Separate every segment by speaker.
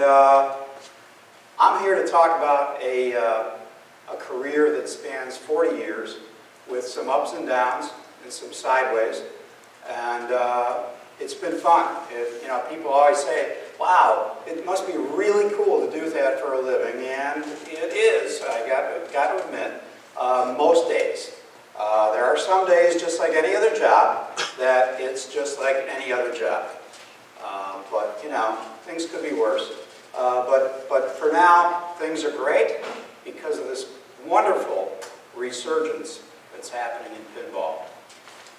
Speaker 1: And I'm here to talk about a career that spans 40 years with some ups and downs and some sideways. And it's been fun. People always say, wow, it must be really cool to do that for a living, and it is, I got to admit, most days. There are some days, just like any other job, that it's just like any other job. But things could be worse. But for now, things are great because of this wonderful resurgence that's happening in pinball.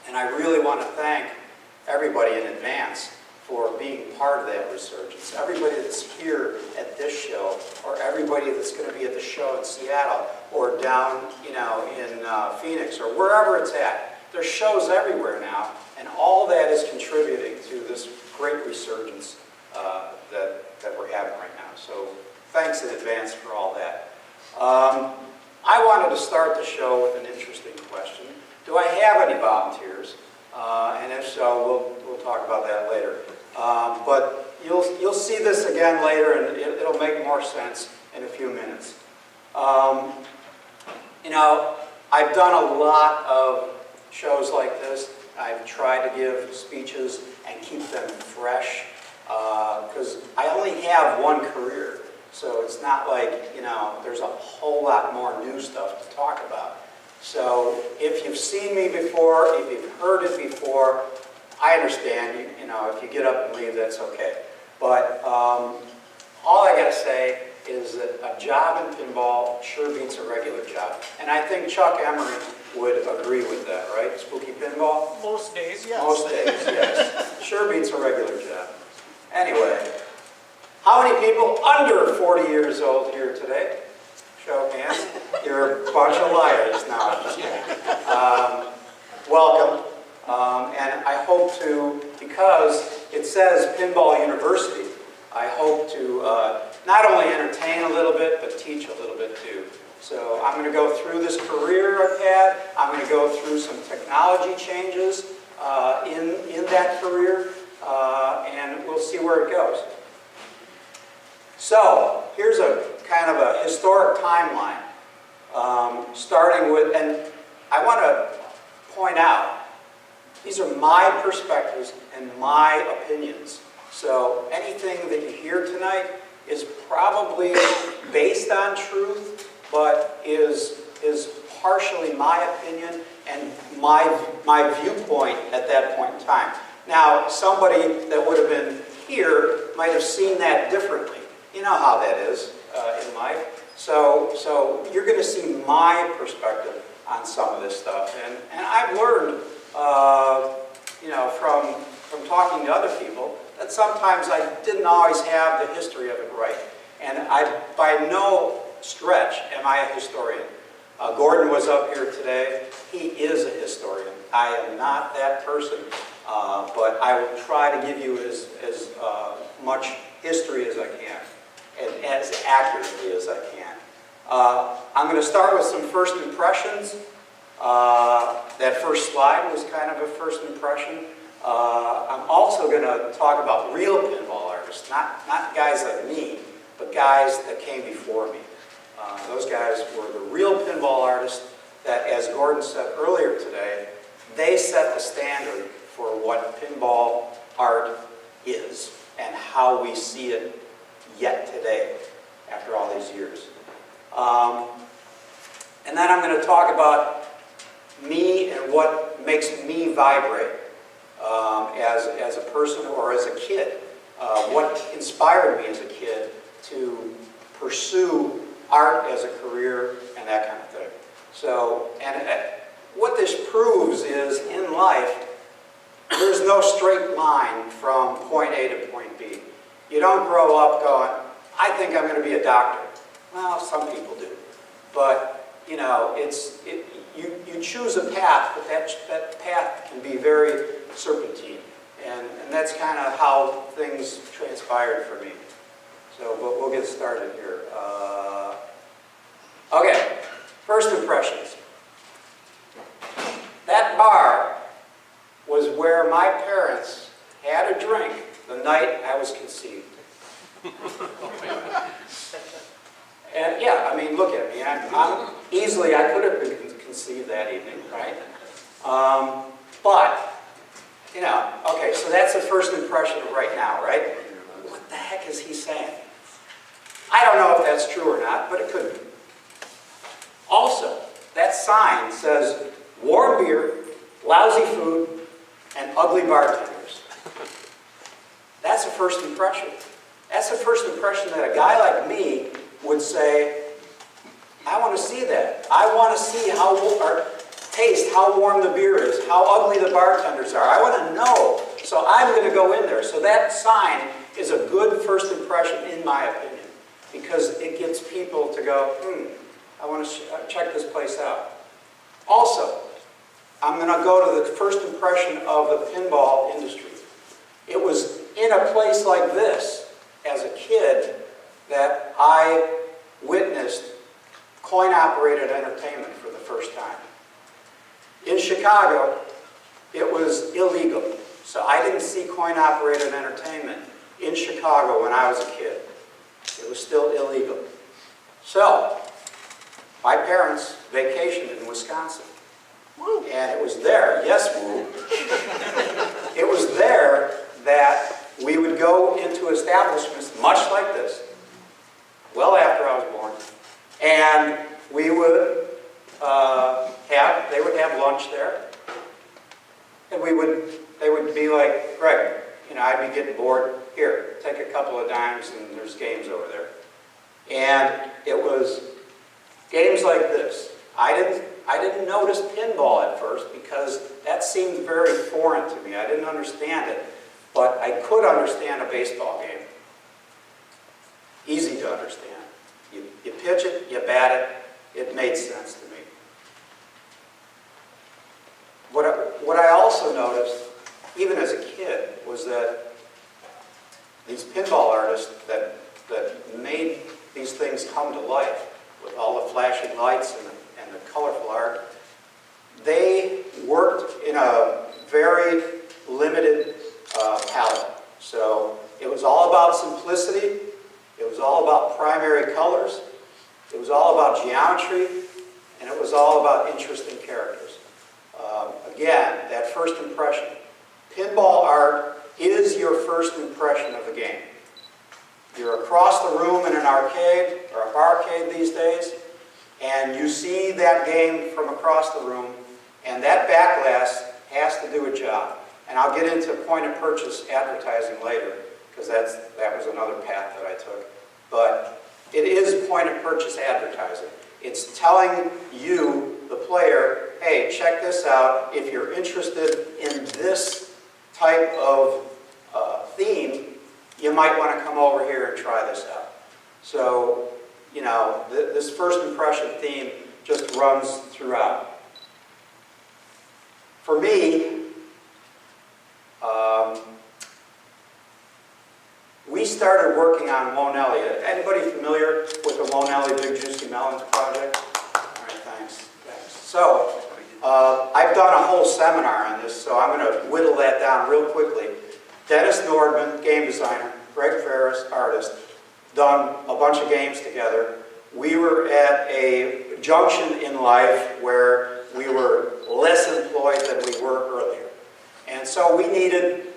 Speaker 1: And I really want to thank everybody in advance for being part of that resurgence. Everybody that's here at this show, or everybody that's going to be at the show in Seattle, or down in Phoenix, or wherever it's at. There's shows everywhere now, and all that is contributing to this great resurgence that we're having right now. So thanks in advance for all that. I wanted to start the show with an interesting question. Do I have any volunteers? And if so, we'll talk about that later. But you'll see this again later, and it'll make more sense in a few minutes. I've done a lot of shows like this. I've tried to give speeches and keep them fresh, because I only have one career. So it's not like, there's a whole lot more new stuff to talk about. So if you've seen me before, if you've heard it before, I understand. If you get up and leave, that's okay. But all I got to say is that a job in pinball sure beats a regular job. And I think Chuck Emery would agree with that, right? Spooky Pinball?
Speaker 2: Most days, yes.
Speaker 1: Most days, yes. Sure beats a regular job. Anyway, how many people under 40 years old here today? Show of hands. You're a bunch of liars now. I'm just kidding. Welcome. And I hope to, because it says Pinball University, I hope to not only entertain a little bit, but teach a little bit too. So I'm going to go through this career I've had. I'm going to go through some technology changes in that career, and we'll see where it goes. So here's a kind of a historic timeline, starting with, and I want to point out, these are my perspectives and my opinions. So anything that you hear tonight is probably based on truth, but is partially my opinion and my viewpoint at that point in time. Now, somebody that would have been here might have seen that differently. You know how that is in life. So you're going to see my perspective on some of this stuff. And I've learned, from talking to other people, that sometimes I didn't always have the history of it right. And by no stretch am I a historian. Gordon was up here today. He is a historian. I am not that person, but I will try to give you as much history as I can, and as accurately as I can. I'm going to start with some first impressions. That first slide was kind of a first impression. I'm also going to talk about real pinball artists, not guys like me, but guys that came before me. Those guys were the real pinball artists that, as Gordon said earlier today, they set the standard for what pinball art is and how we see it yet today after all these years. And then I'm going to talk about me and what makes me vibrate as a person or as a kid. What inspired me as a kid to pursue art as a career and that kind of thing. So, and what this proves is in life, there's no straight line from point A to point B. You don't grow up going, I think I'm going to be a doctor. Well, some people do. But, you choose a path, but that path can be very serpentine. And that's kind of how things transpired for me. So, but we'll get started here. Okay, first impressions. That bar was where my parents had a drink the night I was conceived. And yeah, I mean, look at me. I'm easily, I could have been conceived that evening, right? But, you know, okay, so that's the first impression of right now, right? What the heck is he saying? I don't know if that's true or not, but it could be. Also, that sign says, warm beer, lousy food, and ugly bartenders. That's a first impression. That's the first impression that a guy like me would say, I want to see that. I want to see how, or taste how warm the beer is, how ugly the bartenders are. I want to know. So I'm going to go in there. So that sign is a good first impression, in my opinion, because it gets people to go, I want to check this place out. Also, I'm going to go to the first impression of the pinball industry. It was in a place like this, as a kid, that I witnessed coin-operated entertainment for the first time. In Chicago, it was illegal. So I didn't see coin-operated entertainment in Chicago when I was a kid. It was still illegal. So, my parents vacationed in Wisconsin. And it was there, yes, woo. It was there that we would go into establishments much like this, well after I was born, and we would they would have lunch there, and they would be like, Greg, you know, I'd be getting bored. Here, take a couple of dimes, and there's games over there. And it was games like this. I didn't notice pinball at first because that seemed very foreign to me. I didn't understand it. But I could understand a baseball game. Easy to understand. You pitch it, you bat it, it made sense to me. What I also noticed, even as a kid, was that these pinball artists that made these things come to life with all the flashing lights and the colorful art, they worked in a very limited palette. So it was all about simplicity, it was all about primary colors, it was all about geometry, and it was all about interesting characters. Again, that first impression. Pinball art is your first impression of a game. You're across the room in an arcade, or a barcade these days, and you see that game from across the room, and that back glass has to do a job. And I'll get into point-of-purchase advertising later, because that was another path that I took. But it is point-of-purchase advertising. It's telling you, the player, hey, check this out. If you're interested in this type of theme, you might want to come over here and try this out. So, you know, this first impression theme just runs throughout. For me, we started working on Nellie. Anybody familiar with the Nellie Big Juicy Melons project? All right, thanks. So, I've done a whole seminar on this, so I'm going to whittle that down real quickly. Dennis Nordman, game designer, Greg Freres, artist, done a bunch of games together. We were at a junction in life where we were less employed than we were earlier. And so we needed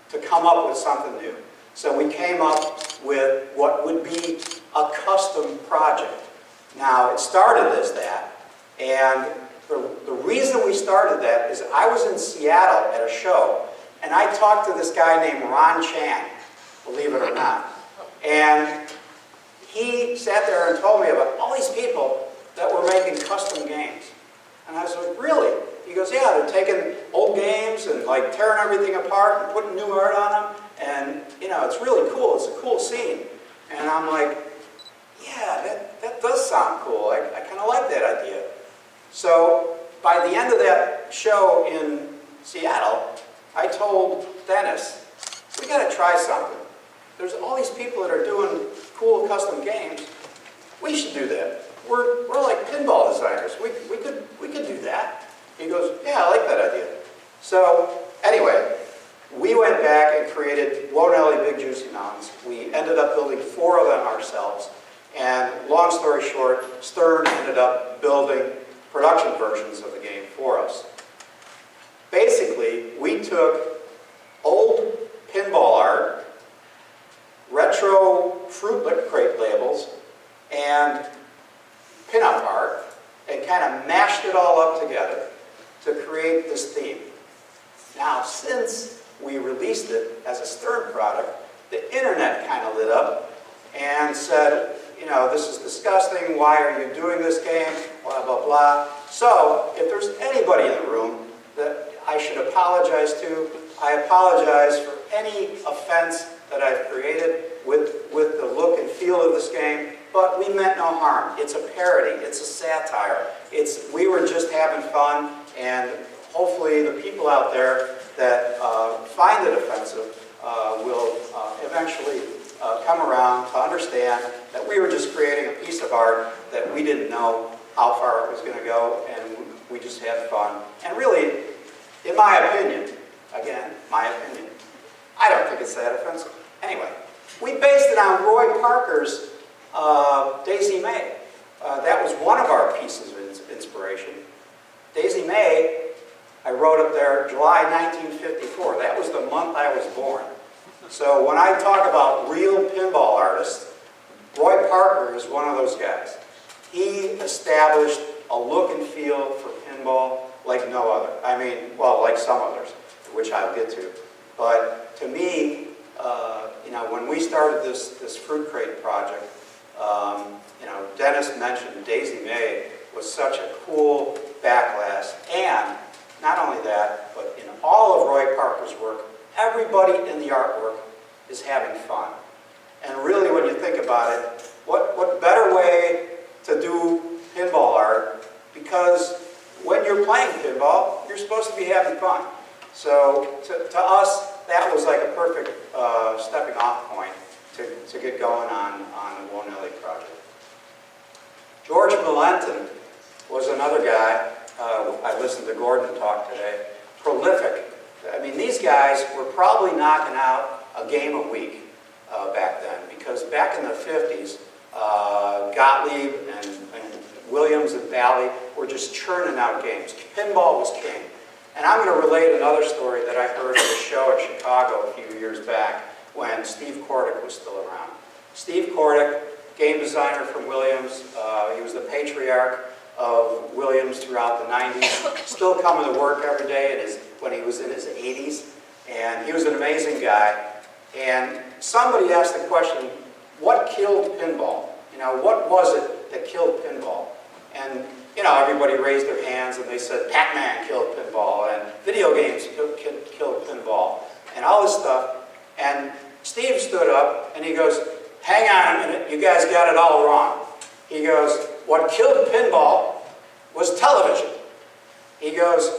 Speaker 1: to come up with something new. So we came up with what would be a custom project. Now, it started as that, and the reason we started that is I was in Seattle at a show, and I talked to this guy named Ron Chan, believe it or not. And he sat there and told me about all these people that were making custom games. And I was like, really? He goes, yeah, they're taking old games and like tearing everything apart and putting new art on them. And, you know, it's really cool. It's a cool scene. And I'm like, yeah, that does sound cool. I kind of like that idea. So by the end of that show in Seattle, I told Dennis, we got to try something. There's all these people that are doing cool custom games. We should do that. We're like pinball designers. We could do that. He goes, yeah, I like that idea. So anyway, we went back and created Whoa Nellie Big Juicy Mountains. We ended up building 4 of them ourselves. And long story short, Stern ended up building production versions of the game for us. Basically, we took old pinball art, retro fruit crate labels, and pinup art, and kind of mashed it all up together to create this theme. Now, since we released it as a Stern product, the internet kind of lit up and said, you know, this is disgusting, why are you doing this game, blah, blah, blah. So, if there's anybody in the room that I should apologize to, I apologize for any offense that I've created with the look and feel of this game, but we meant no harm. It's a parody, it's a satire. We were just having fun, and hopefully the people out there that find it offensive will eventually come around to understand that we were just creating a piece of art that we didn't know how far it was going to go, and we just had fun. And really, in my opinion, again, my opinion, I don't think it's that offensive. Anyway, we based it on Roy Parker's Daisy May. That was one of our pieces of inspiration. Daisy May, I wrote up there, July 1954. That was the month I was born. So when I talk about real pinball artists, Roy Parker is one of those guys. He established a look and feel for pinball like no other. I mean, well, like some others, which I'll get to. But to me, you know, when we started this fruit crate project, you know, Dennis mentioned Daisy May was such a cool backlash, and not only that, but in all of Roy Parker's work, everybody in the artwork is having fun. And really, when you think about it, what better way to do pinball art? Because when you're playing pinball, you're supposed to be having fun. So to us, that was like a perfect stepping off point to get going on the Whoa Nellie project. George Valentin was another guy. I listened to Gordon talk today. Prolific. I mean, these guys were probably knocking out a game a week back then, because back in the 50s, Gottlieb and Williams and Bally were just churning out games. Pinball was king. And I'm going to relate another story that I heard at a show in Chicago a few years back when Steve Kordick was still around. Steve Kordick, game designer from Williams, he was the patriarch of Williams throughout the 90s, still coming to work every day when he was in his 80s, and he was an amazing guy. And somebody asked the question, what killed pinball? You know, what was it that killed pinball? And, you know, everybody raised their hands and they said Pac-Man killed pinball, and video games killed pinball, and all this stuff. And Steve stood up and he goes, hang on a minute, you guys got it all wrong. He goes, what killed pinball was television. He goes,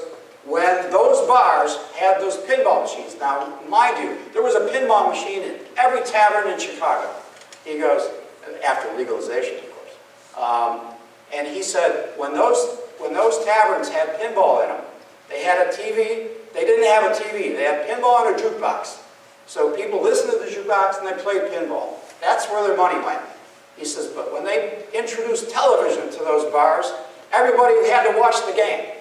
Speaker 1: when those bars had those pinball machines. Now, mind you, there was a pinball machine in every tavern in Chicago. He goes, after legalization, of course. And he said, when those taverns had pinball in them, they had a TV. They didn't have a TV. They had pinball and a jukebox. So people listened to the jukebox and they played pinball. That's where their money went. He says, but when they introduced television to those bars, everybody had to watch the game.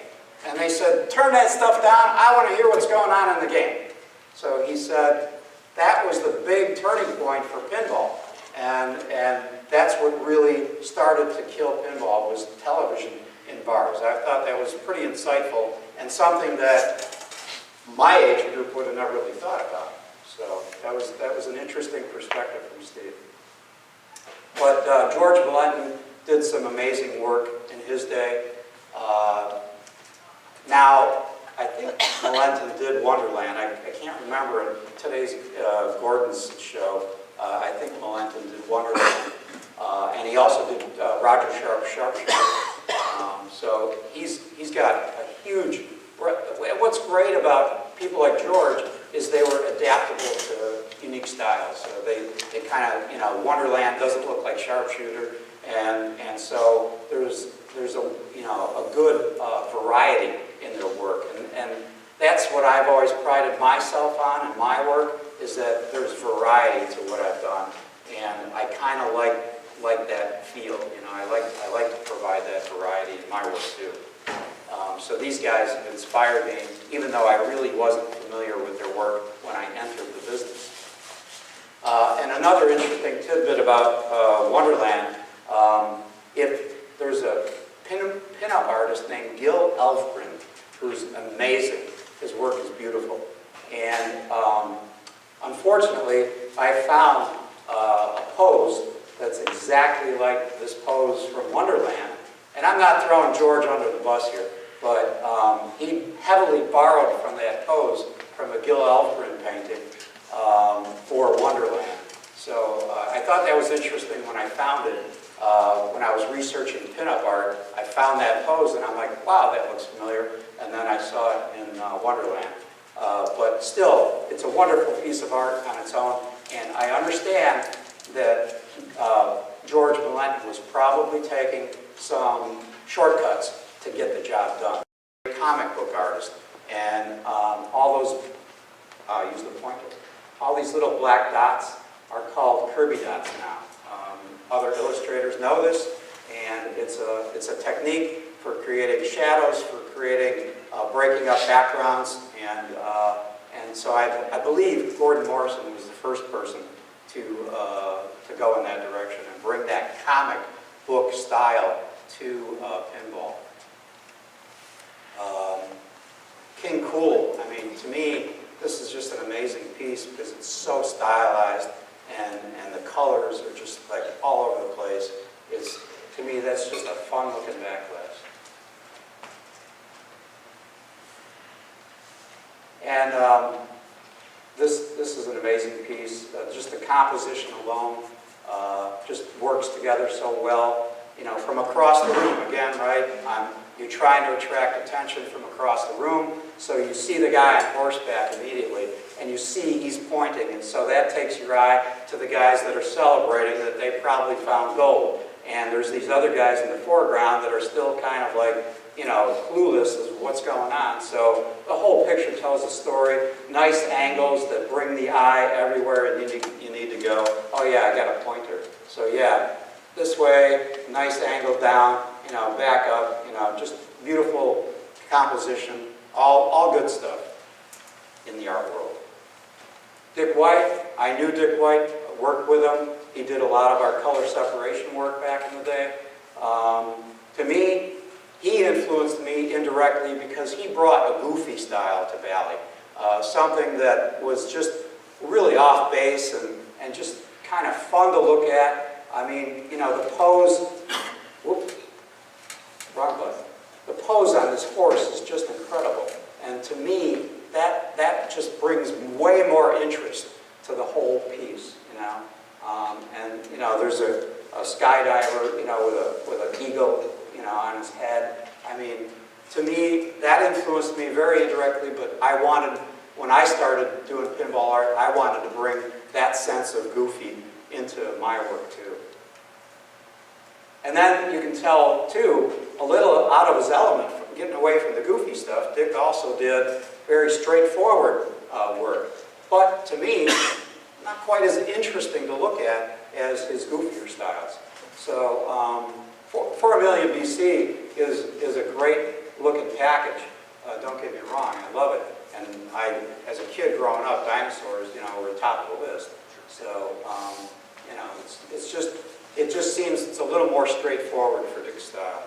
Speaker 1: And they said, turn that stuff down. I want to hear what's going on in the game. So he said, that was the big turning point for pinball. And that's what really started to kill pinball, was television in bars. I thought that was pretty insightful and something that my age group would have never really thought about. So that was an interesting perspective from Steve. But George Valentin did some amazing work in his day. Now, I think Valentin did Wonderland. I can't remember in today's Gordon's show. I think Valentin did Wonderland. And he also did Roger Sharp's Sharpshooter. So he's got a huge... What's great about people like George is they were adaptable to unique styles. So they kind of, you know, Wonderland doesn't look like Sharpshooter, and so there's a, you know, a good variety in their work. And that's what I've always prided myself on in my work, is that there's variety to what I've done. And I kind of like that feel, you know, I like to provide that variety in my work too. So these guys have inspired me, even though I really wasn't familiar with their work when I entered the business. And another interesting tidbit about Wonderland, if there's a pin-up artist named Gil Elfgren, who's amazing. His work is beautiful. And unfortunately, I found a pose that's exactly like this pose from Wonderland. And I'm not throwing George under the bus here, but he heavily borrowed from that pose from a Gil Elfgren painting for Wonderland. So I thought that was interesting when I found it. When I was researching pinup art, I found that pose and I'm like, wow, that looks familiar. And then I saw it in Wonderland. But still, it's a wonderful piece of art on its own. And I understand that George Valent was probably taking some shortcuts to get the job done. Comic book artist. And all those, I'll use the pointer, all these little black dots are called Kirby dots now. Other illustrators know this, and it's a technique for creating shadows, for creating, breaking up backgrounds, and so I believe Gordon Morrison was the first person to go in that direction and bring that comic book style to pinball. King Cool, I mean, to me, this is just an amazing piece because it's so stylized. And the colors are just like all over the place. To me, that's just a fun looking backlash. And this is an amazing piece. Just the composition alone just works together so well. You know, from across the room again, right? You're trying to attract attention from across the room, so you see the guy on horseback immediately, and you see he's pointing, and so that takes your eye to the guys that are celebrating that they probably found gold. And there's these other guys in the foreground that are still kind of like, you know, clueless as to what's going on. So the whole picture tells a story. Nice angles that bring the eye everywhere you need to go. Oh yeah, I got a pointer. So yeah, this way, nice angle down, you know, back up, you know, just beautiful composition, all good stuff in the art world. Dick White, I knew Dick White, worked with him. He did a lot of our color separation work back in the day. To me, he influenced me indirectly because he brought a goofy style to Bally. Something that was just really off base and just kind of fun to look at. I mean, you know, the pose, whoops, wrong button. The pose on this horse is just incredible. And to me, that just brings way more interest to the whole piece, you know. And, you know, there's a skydiver, you know, with an eagle, you know, on his head. I mean, to me, that influenced me very indirectly, but I wanted, when I started doing pinball art, I wanted to bring that sense of goofy into my work too. And then you can tell too, a little out of his element, getting away from the goofy stuff. Dick also did very straightforward work, but to me, not quite as interesting to look at as his goofier styles. So 4 million BC is a great looking package. Don't get me wrong, I love it. And as a kid growing up, dinosaurs, you know, were top of the list. So, you know, it just seems it's a little more straightforward for Dick's style.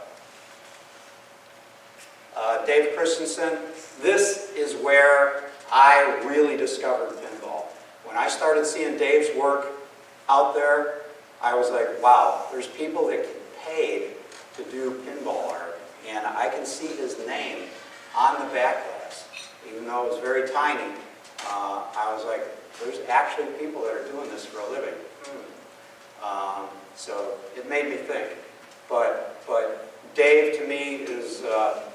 Speaker 1: Dave Christensen, this is where I really discovered pinball. When I started seeing Dave's work out there, I was like, wow, there's people that get paid to do pinball art. And I can see his name on the back glass, even though it was very tiny. I was like, there's actually people that are doing this for a living. So it made me think. But Dave, to me, is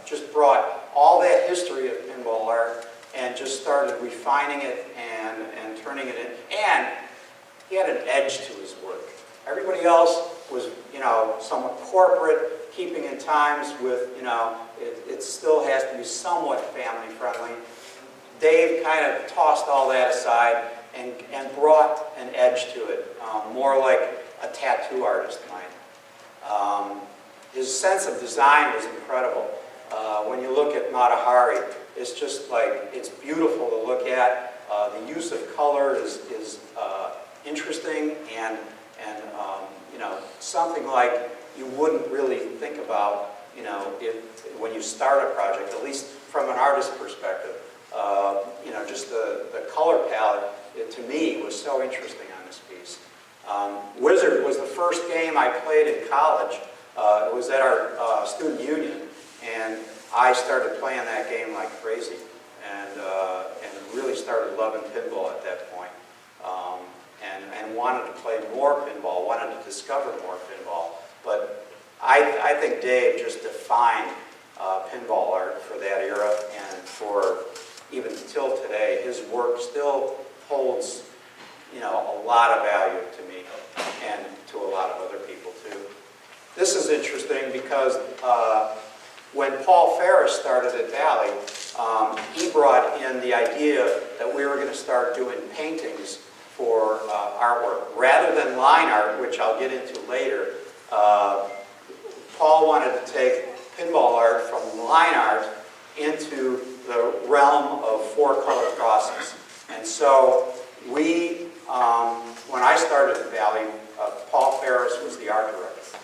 Speaker 1: just brought all that history of pinball art and just started refining it and turning it in. And he had an edge to his work. Everybody else was, you know, somewhat corporate, keeping in times with, you know, it still has to be somewhat family friendly. Dave kind of tossed all that aside and brought an edge to it, more like a tattoo artist might. His sense of design was incredible. When you look at Mata Hari, it's just like, it's beautiful to look at. The use of color is interesting and you know, something like you wouldn't really think about, you know, when you start a project, at least from an artist's perspective. You know, just the color palette, to me, was so interesting on this piece. Wizard was the first game I played in college. It was at our student union, and I started playing that game like crazy, and really started loving pinball at that point. And wanted to play more pinball, wanted to discover more pinball. But I think Dave just defined pinball art for that era, and for even till today, his work still holds, you know, a lot of value to me and to a lot of other people too. This is interesting because when Paul Freres started at Bally, he brought in the idea that we were going to start doing paintings for artwork. Rather than line art, which I'll get into later, Paul wanted to take pinball art from line art into the realm of four-color process. And so we, when I started at Bally, Paul Freres was the art director.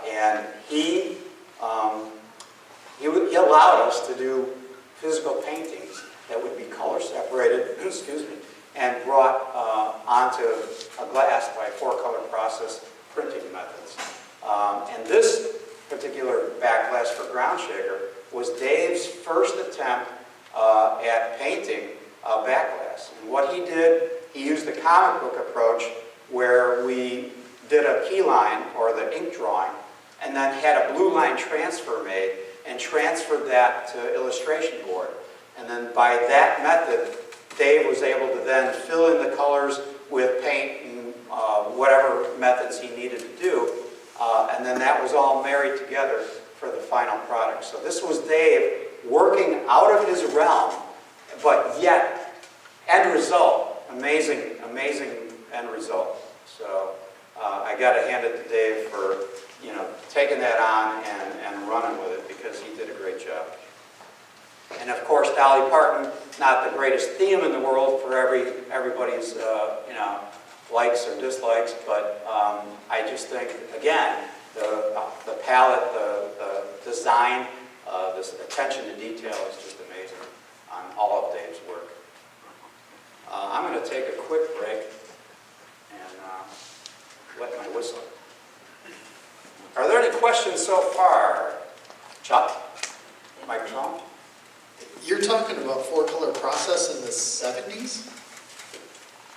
Speaker 1: And he allowed us to do physical paintings that would be color separated, excuse me, and brought onto a glass by four-color process printing methods. And this particular back glass for Ground Shaker was Dave's first attempt at painting a back glass. And what he did, he used the comic book approach where we did a key line, or the ink drawing, and then had a blue line transfer made and transferred that to illustration board. And then by that method, Dave was able to then fill in the colors with paint and whatever methods he needed to do. And then that was all married together for the final product. So this was Dave working out of his realm, but yet, end result, amazing, amazing end result. So I got to hand it to Dave for, you know, taking that on and running with it, because he did a great job. And of course, Dolly Parton, not the greatest theme in the world for everybody's you know, likes or dislikes, but I just think, again, the palette, the design, this attention to detail is just amazing on all of Dave's work. I'm going to take a quick break and wet my whistle. Are there any questions so far? Chuck? Microphone?
Speaker 2: You're talking about four-color process in the 70s?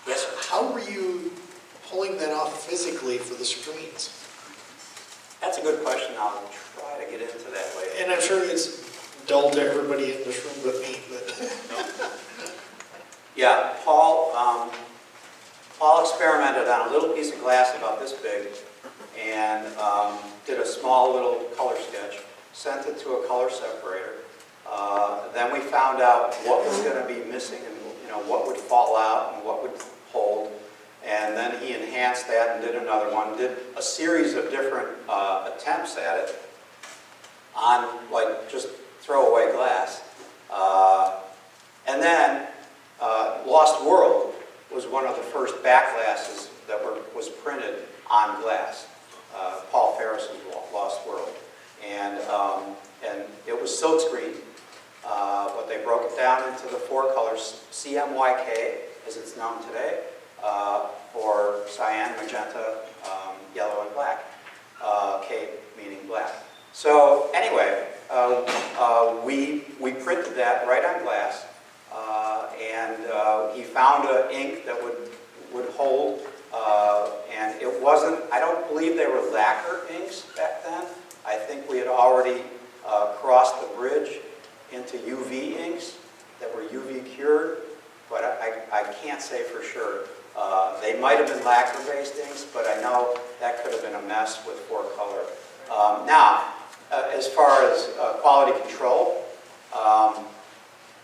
Speaker 1: Yes, sir.
Speaker 2: How were you pulling that off physically for the screens?
Speaker 1: That's a good question. I'll try to get into that later.
Speaker 2: And I'm sure it's dull to everybody in this room but me, but...
Speaker 1: Yeah, Paul experimented on a little piece of glass about this big and did a small little color sketch, sent it to a color separator. Then we found out what was going to be missing and, you know, what would fall out and what would hold. And then he enhanced that and did another one, did a series of different attempts at it on, like, just throwaway glass. And then Lost World was one of the first back glasses that was printed on glass. Paul Freres' Lost World. And it was silkscreen, but they broke it down into the four colors, CMYK, as it's known today, or cyan, magenta, yellow, and black. K meaning black. So anyway, we printed that right on glass, and he found an ink that would hold, and it wasn't, I don't believe they were lacquer inks back then. I think we had already crossed the bridge into UV inks that were UV cured, but I can't say for sure. They might have been lacquer-based inks, but I know that could have been a mess with four color. Now, as far as quality control,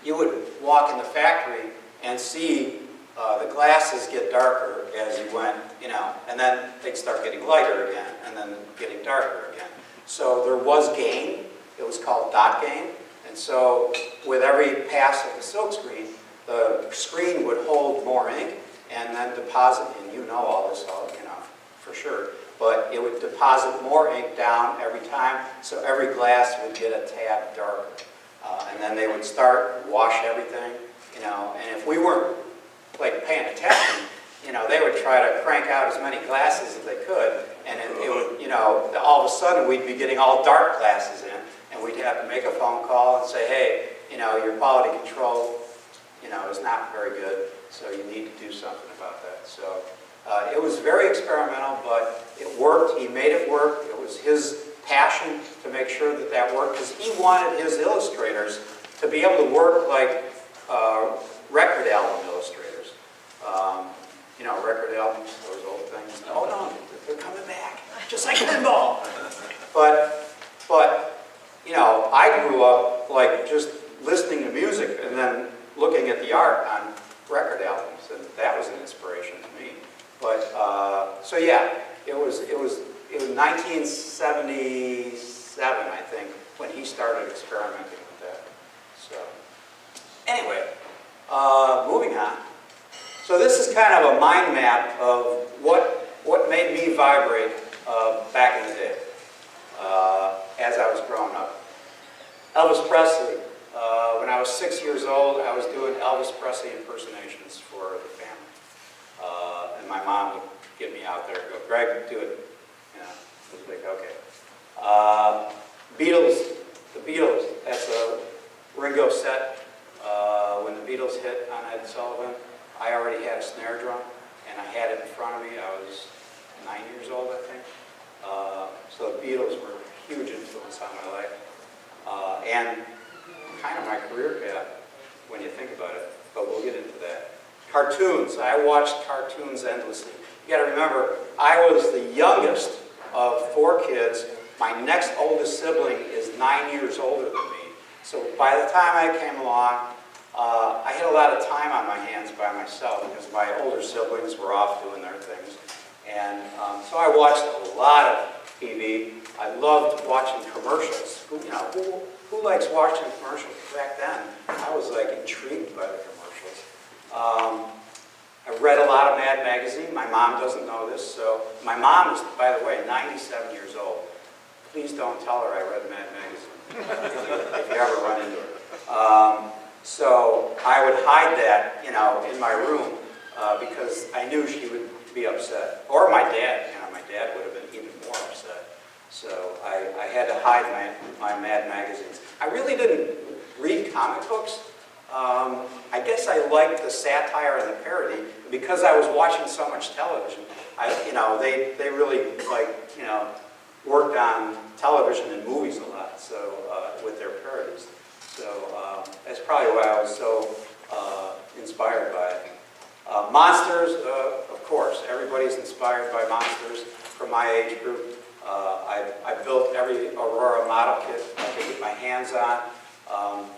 Speaker 1: you would walk in the factory and see the glasses get darker as you went, you know, and then they'd start getting lighter again, and then getting darker again. So there was gain. It was called dot gain. And so with every pass of the silk screen, the screen would hold more ink and then deposit, and you know all this, you know, for sure, but it would deposit more ink down every time, so every glass would get a tad darker. And then they would start, wash everything, you know, and if we weren't like paying attention, you know, they would try to crank out as many glasses as they could, and it would, you know, all of a sudden we'd be getting all dark glasses in, and we'd have to make a phone call and say, hey, you know, your quality control, you know, is not very good, so you need to do something about that. So it was very experimental, but it worked. He made it work. It was his passion to make sure that that worked, because he wanted his illustrators to be able to work like record album illustrators. You know, record albums, those old things. Oh no, they're coming back, just like pinball. But you know, I grew up like just listening to music and then looking at the art on record albums, and that was an inspiration to me. But so yeah, it was 1977, I think, when he started experimenting with that. So anyway, moving on. So this is kind of a mind map of what made me vibrate back in the day as I was growing up. Elvis Presley. When I was 6 years old, I was doing Elvis Presley impersonations for the family. And my mom would get me out there and go, Greg, do it. You know, I was like, okay. Beatles, the Beatles, that's a Ringo set. When the Beatles hit on Ed Sullivan, I already had a snare drum, and I had it in front of me. I was 9 years old, I think. So the Beatles were a huge influence on my life. And kind of my career path, when you think about it, but we'll get into that. Cartoons. I watched cartoons endlessly. You got to remember, I was the youngest of 4 kids. My next oldest sibling is 9 years older than me. So by the time I came along, I had a lot of time on my hands by myself because my older siblings were off doing their things. And so I watched a lot of TV. I loved watching commercials. You know, who likes watching commercials? Back then, I was like intrigued by the commercials. I read a lot of Mad Magazine. My mom doesn't know this, so my mom is, by the way, 97 years old. Please don't tell her I read Mad Magazine if you ever run into her. So I would hide that, you know, in my room because I knew she would be upset, or my dad. You know, my dad would have been even more upset. So I had to hide my Mad magazines. I really didn't read comic books. I guess I liked the satire and the parody because I was watching so much television. You know, they really worked on television and movies a lot. So with their parodies. So that's probably why I was so inspired by it. Monsters, of course, everybody's inspired by monsters from my age group. I built every Aurora model kit I could get my hands on.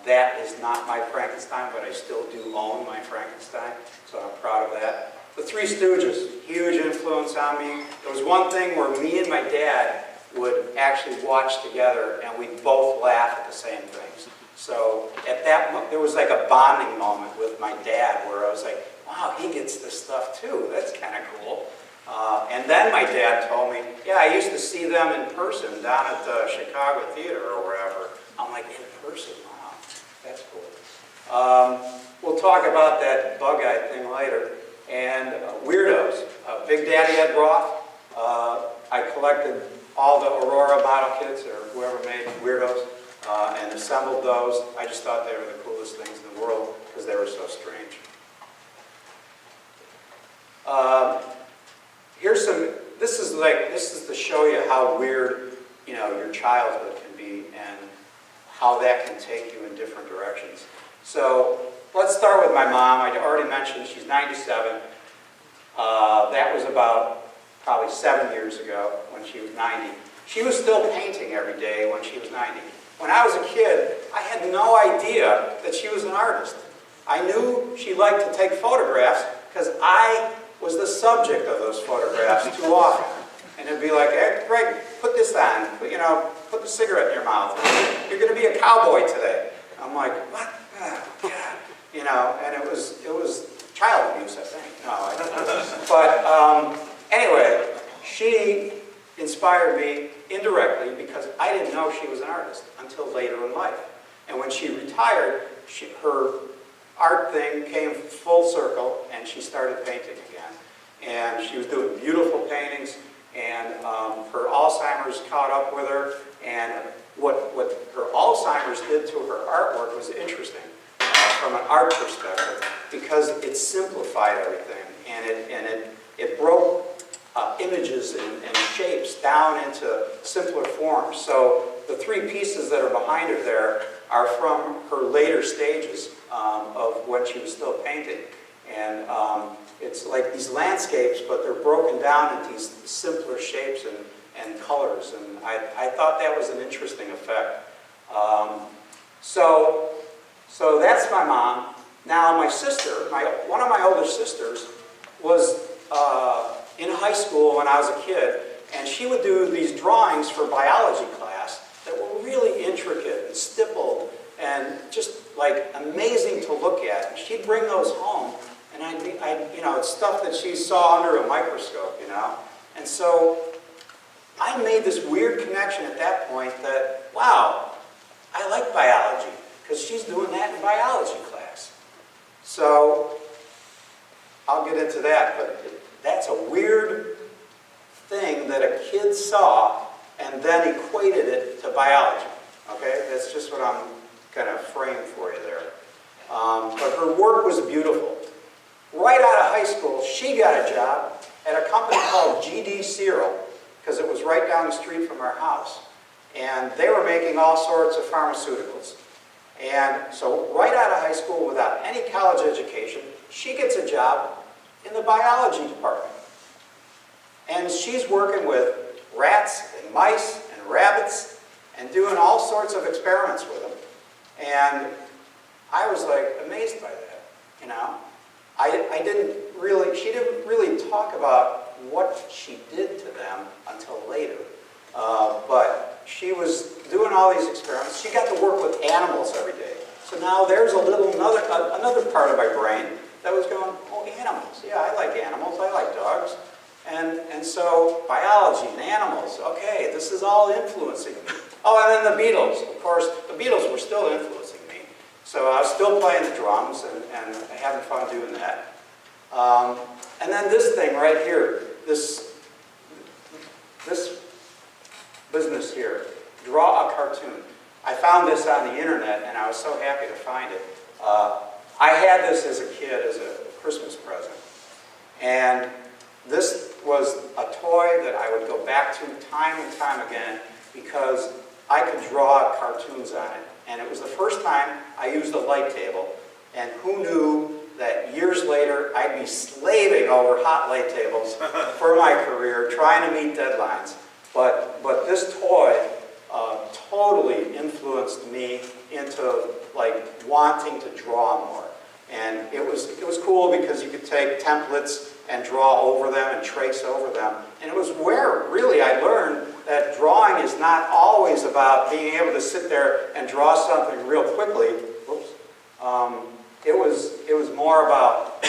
Speaker 1: That is not my Frankenstein, but I still do own my Frankenstein, so I'm proud of that. The Three Stooges, huge influence on me. There was one thing where me and my dad would actually watch together, and we'd both laugh at the same things. So at that, there was like a bonding moment with my dad where I was like, wow, he gets this stuff too. That's kind of cool. And then my dad told me, yeah, I used to see them in person down at the Chicago Theater or wherever. I'm like, in person? Wow, that's cool. We'll talk about that bug-eyed thing later. And weirdos. Big Daddy Ed Roth. I collected all the Aurora model kits or whoever made weirdos and assembled those. I just thought they were the coolest things in the world because they were so strange. This is to show you how weird, you know, your childhood can be and how that can take you in different directions. So let's start with my mom. I already mentioned she's 97. That was about probably 7 years ago when she was 90. She was still painting every day when she was 90. when I was a kid, I had no idea that she was an artist. I knew she liked to take photographs because I was the subject of those photographs too often. And it'd be like, hey, Greg, put this on, you know, put the cigarette in your mouth. You're going to be a cowboy today. I'm like, what? Oh, God. You know, and it was child abuse, I think. No, I don't know. But anyway, she inspired me indirectly because I didn't know she was an artist until later in life. And when she retired, her art thing came full circle, and she started painting again. And she was doing beautiful paintings, and her Alzheimer's caught up with her, and what her Alzheimer's did to her artwork was interesting from an art perspective, because it simplified everything, and it broke images and shapes down into simpler forms. So the three pieces that are behind her there are from her later stages of when she was still painting. And it's like these landscapes, but they're broken down into these simpler shapes and colors. And I thought that was an interesting effect. So that's my mom. Now my sister, one of my older sisters, was in high school when I was a kid, and she would do these drawings for biology class that were really intricate and stippled and just like amazing to look at. And she'd bring those home, and you know, it's stuff that she saw under a microscope, you know. And so I made this weird connection at that point that, wow, I like biology because she's doing that in biology class. So I'll get into that, but that's a weird thing that a kid saw and then equated it to biology. Okay, that's just what I'm kind of framed for you there. But her work was beautiful. Right out of high school, she got a job at a company called GD Cyril, because it was right down the street from our house. And they were making all sorts of pharmaceuticals. And so right out of high school, without any college education, she gets a job in the biology department. And she's working with rats and mice and rabbits and doing all sorts of experiments with them. And I was like amazed by that, you know. She didn't really talk about what she did to them until later. But she was doing all these experiments. She got to work with animals every day. So now there's another part of my brain that was going, oh, animals. Yeah, I like animals. I like dogs. And so biology and animals, okay, this is all influencing me. Oh, and then the Beatles. Of course, the Beatles were still influencing me. So I was still playing the drums and having fun doing that. And then this thing right here, this business here, draw a cartoon. I found this on the internet, and I was so happy to find it. I had this as a kid as a Christmas present. And this was a toy that I would go back to time and time again because I could draw cartoons on it. And it was the first time I used a light table. And who knew that years later I'd be slaving over hot light tables for my career, trying to meet deadlines. But this toy totally influenced me into like wanting to draw more. And it was cool because you could take templates and draw over them and trace over them. And it was where really I learned that drawing is not always about being able to sit there and draw something real quickly. Whoops. It was more about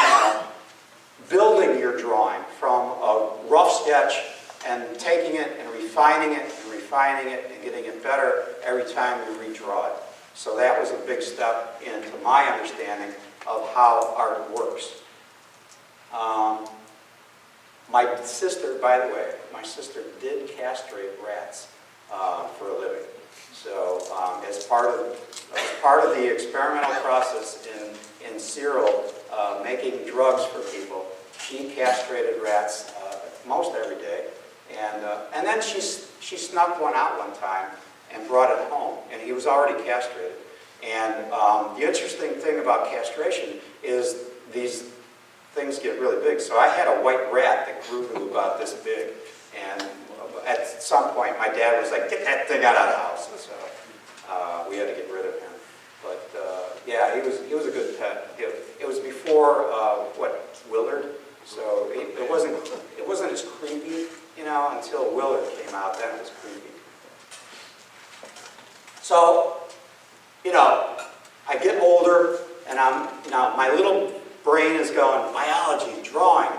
Speaker 1: building your drawing from a rough sketch and taking it and refining it and getting it better every time you redraw it. So that was a big step into my understanding of how art works. My sister, by the way, my sister did castrate rats for a living. So as part of the experimental process in Cyril making drugs for people, she castrated rats most every day. And then she snuck one out one time and brought it home, and he was already castrated. And the interesting thing about castration is these things get really big. So I had a white rat that grew to about this big, and at some point my dad was like, "Get that thing out of the house." So We had to get rid of him. But yeah, he was a good pet. It was before Willard, so it wasn't as creepy, you know, until Willard came out. Then it was creepy. So, you know, I get older, and my little brain is going biology, drawing,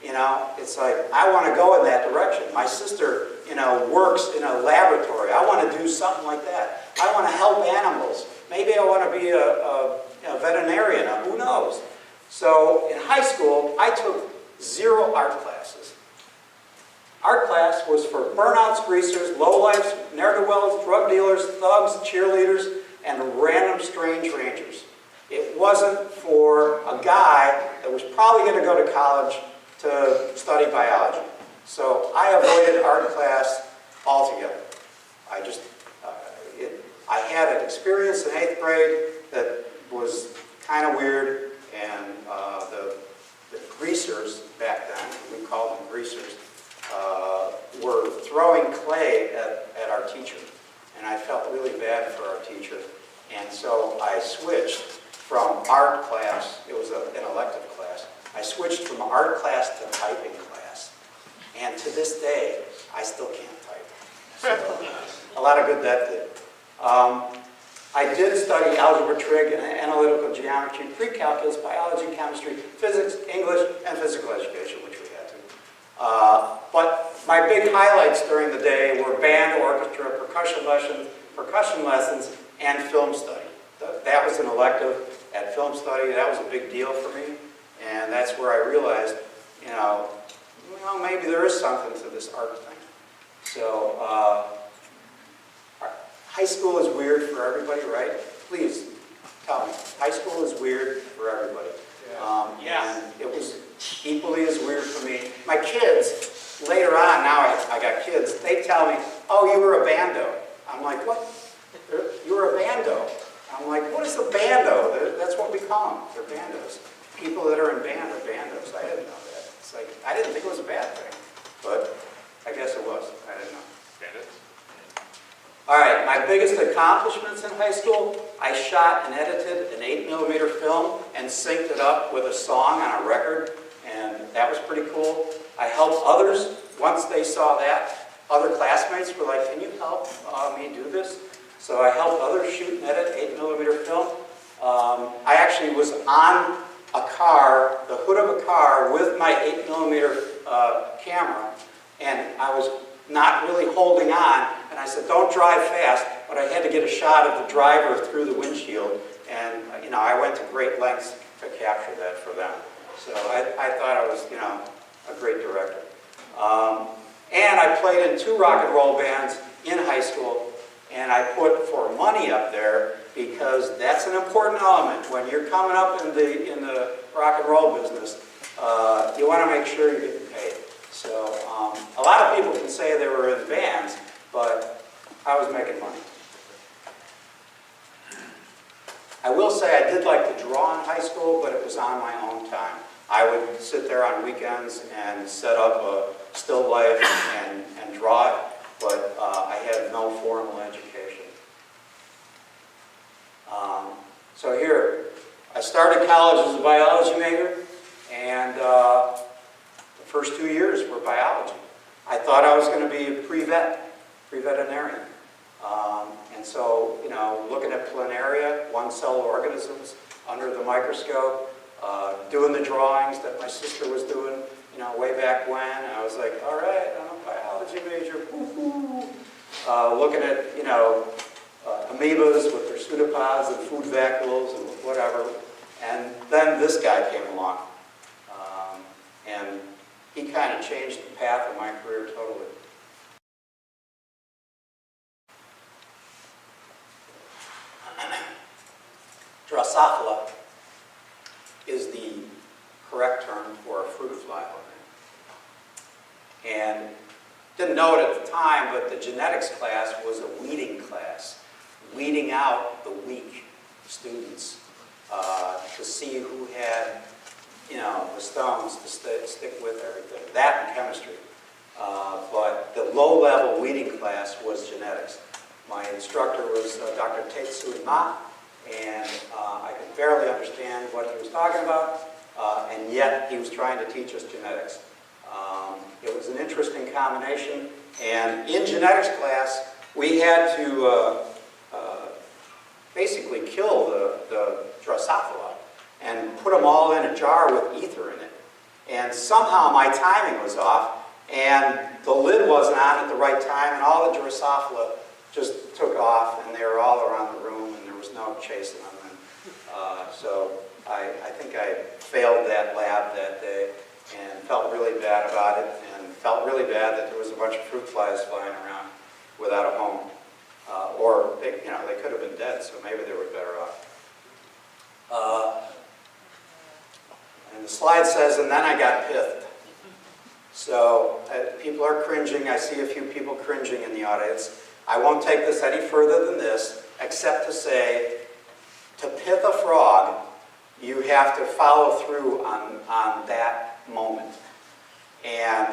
Speaker 1: you know. It's like I want to go in that direction. My sister, you know, works in a laboratory. I want to do something like that. I want to help animals. Maybe I want to be a veterinarian. Who knows? So in high school, I took 0 art classes. Art class was for burnouts, greasers, lowlifes, ne'er-do-wells, drug dealers, thugs, cheerleaders, and random strange rangers. It wasn't for a guy that was probably going to go to college to study biology. So I avoided art class altogether. I had an experience in 8th grade that was kind of weird, and the greasers back then, we called them greasers, were throwing clay at our teacher. And I felt really bad for our teacher. And so I switched from art class, it was an elective class, I switched from art class to typing class. And to this day, I still can't type. So, a lot of good that did. I did study algebra, trig, and analytical geometry, pre-calculus, biology, chemistry, physics, English, and physical education, which we had to. But my big highlights during the day were band, orchestra, percussion lessons, and film study. That was an elective at film study. That was a big deal for me. And that's where I realized, you know, maybe there is something to this art thing. So, high school is weird for everybody, right? Please, tell me. High school is weird for everybody. And it was equally as weird for me. My kids, later on, now I got kids, they tell me, oh, you were a bando. I'm like, what? You were a bando? I'm like, what is a bando? That's what we call them. They're bandos. People that are in band are bandos. I didn't know that. It's like, I didn't think it was a bad thing. But I guess it was. I didn't know.
Speaker 3: Bandits?
Speaker 1: All right, my biggest accomplishments in high school, I shot and edited an 8mm film and synced it up with a song on a record, and that was pretty cool. I helped others once they saw that. Other classmates were like, can you help me do this? So I helped others shoot and edit 8mm film. I actually was on a car, the hood of a car, with my 8mm camera, and I was not really holding on, and I said, don't drive fast, but I had to get a shot of the driver through the windshield, and you know, I went to great lengths to capture that for them. So I thought I was, you know, a great director. And I played in 2 rock and roll bands in high school, and I put for money up there because that's an important element. When you're coming up in the rock and roll business, you want to make sure you're getting paid. So a lot of people can say they were in bands, but I was making money. I will say I did like to draw in high school, but it was on my own time. I would sit there on weekends and set up a still life and draw it, but I had no formal education. So here, I started college as a biology major, and the first 2 years were biology. I thought I was going to be a pre-veterinarian. And so, you know, looking at planaria, one-cell organisms under the microscope, doing the drawings that my sister was doing, you know, way back when. I was like, all right, I'm a biology major, woo-hoo. Looking at, you know, amoebas with their pseudopods and food vacuoles and whatever. And then this guy came along. And he kind of changed the path of my career totally. Drosophila is the correct term for a fruit fly. And didn't know it at the time, but the genetics class was a weeding class, weeding out the weak students to see who had, you know, the stones to stick with everything. That and chemistry. But the low-level weeding class was genetics. My instructor was Dr. Tetsui Ma, and I could barely understand what he was talking about, and yet he was trying to teach us genetics. It was an interesting combination, and in genetics class, we had to basically kill the Drosophila and put them all in a jar with ether in it. And somehow my timing was off, and the lid wasn't on at the right time, and all the Drosophila just took off, and they were all around the room, and there was no chasing them. And, so I think I failed that lab that day and felt really bad about it, and felt really bad that there was a bunch of fruit flies flying around without a home. Or they could have been dead, so maybe they were better off. And the slide says, and then I got pithed. So people are cringing. I see a few people cringing in the audience. I won't take this any further than this, except to say, to pith a frog, you have to follow through on that moment. And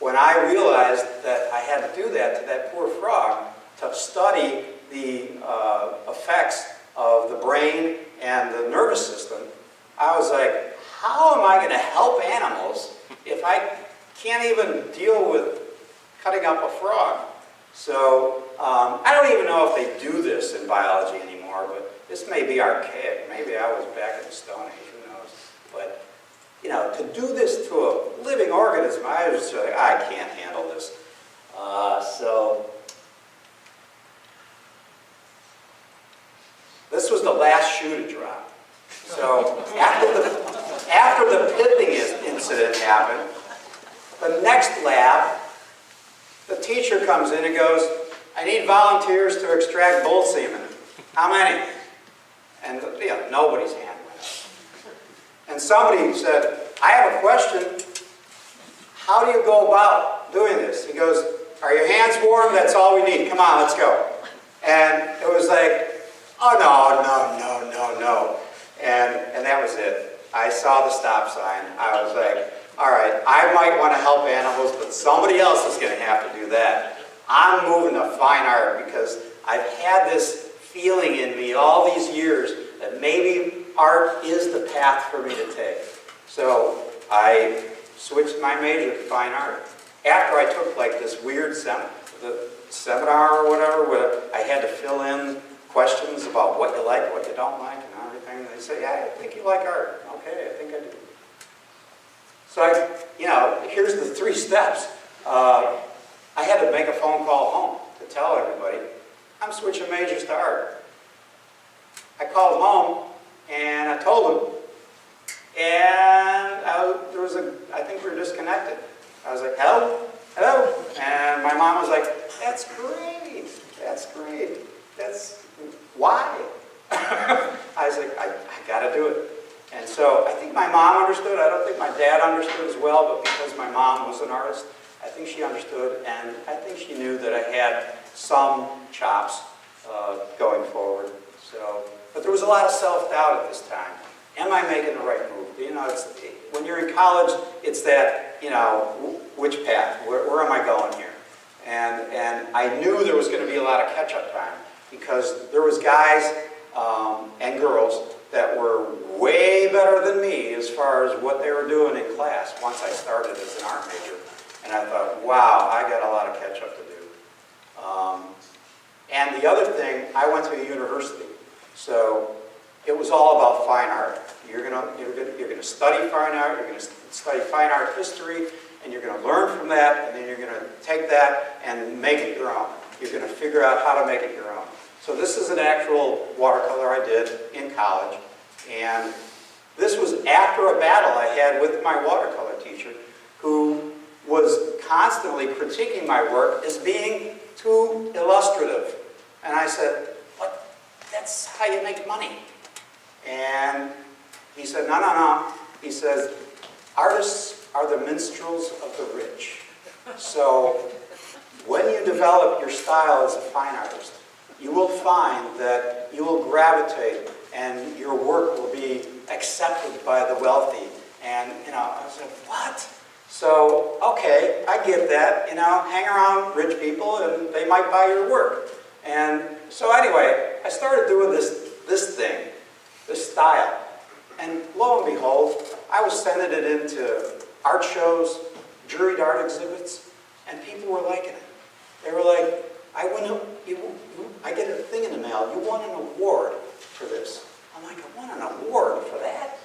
Speaker 1: when I realized that I had to do that to that poor frog, to study the effects of the brain and the nervous system, I was like, how am I going to help animals if I can't even deal with cutting up a frog? So I don't even know if they do this in biology anymore, but this may be archaic. Maybe I was back in the Stone Age, who knows? But, you know, to do this to a living organism, I was just like, I can't handle this. So this was the last shoe to drop. So after the pithing incident happened, the next lab, the teacher comes in and goes, I need volunteers to extract bull semen. How many? And nobody's hand went up. And somebody said, I have a question. How do you go about doing this? He goes, are your hands warm? That's all we need. Come on, let's go. And it was like, oh, no. And that was it. I saw the stop sign. I was like, all right, I might want to help animals, but somebody else is going to have to do that. I'm moving to fine art because I've had this feeling in me all these years that maybe art is the path for me to take. So I switched my major to fine art. After I took like this weird seminar or whatever, I had to fill in questions about what you like, what you don't like, and everything. They say, yeah, I think you like art. Okay, I think I do. So here's the 3 steps. I had to make a phone call home to tell everybody, I'm switching majors to art. I called home and I told them, and I think we were disconnected. I was like, hello? And my mom was like, that's great, why? I was like, I gotta do it. And so I think my mom understood. I don't think my dad understood as well, but because my mom was an artist, I think she understood, and I think she knew that I had some chops going forward. So, but there was a lot of self-doubt at this time. Am I making the right move? When you're in college, it's that, which path? Where am I going here? And I knew there was going to be a lot of catch-up time because there was guys and girls that were way better than me as far as what they were doing in class once I started as an art major. And I thought, wow, I got a lot of catch-up to do. And the other thing, I went to a university, so it was all about fine art. You're gonna study fine art, you're gonna study fine art history, and you're gonna learn from that, and then you're gonna take that and make it your own. You're gonna figure out how to make it your own. So this is an actual watercolor I did in college, and this was after a battle I had with my watercolor teacher, who was constantly critiquing my work as being too illustrative. And I said, but that's how you make money. And he said, no. He says, artists are the minstrels of the rich. So when you develop your style as a fine artist, you will find that you will gravitate and your work will be accepted by the wealthy. And, I was like, what? So, okay, I get that, hang around rich people and they might buy your work. And so anyway, I started doing this thing, this style. And lo and behold, I was sending it into art shows, juried art exhibits, and people were liking it. They were like, I get a thing in the mail, you won an award for this. I'm like, I won an award for that?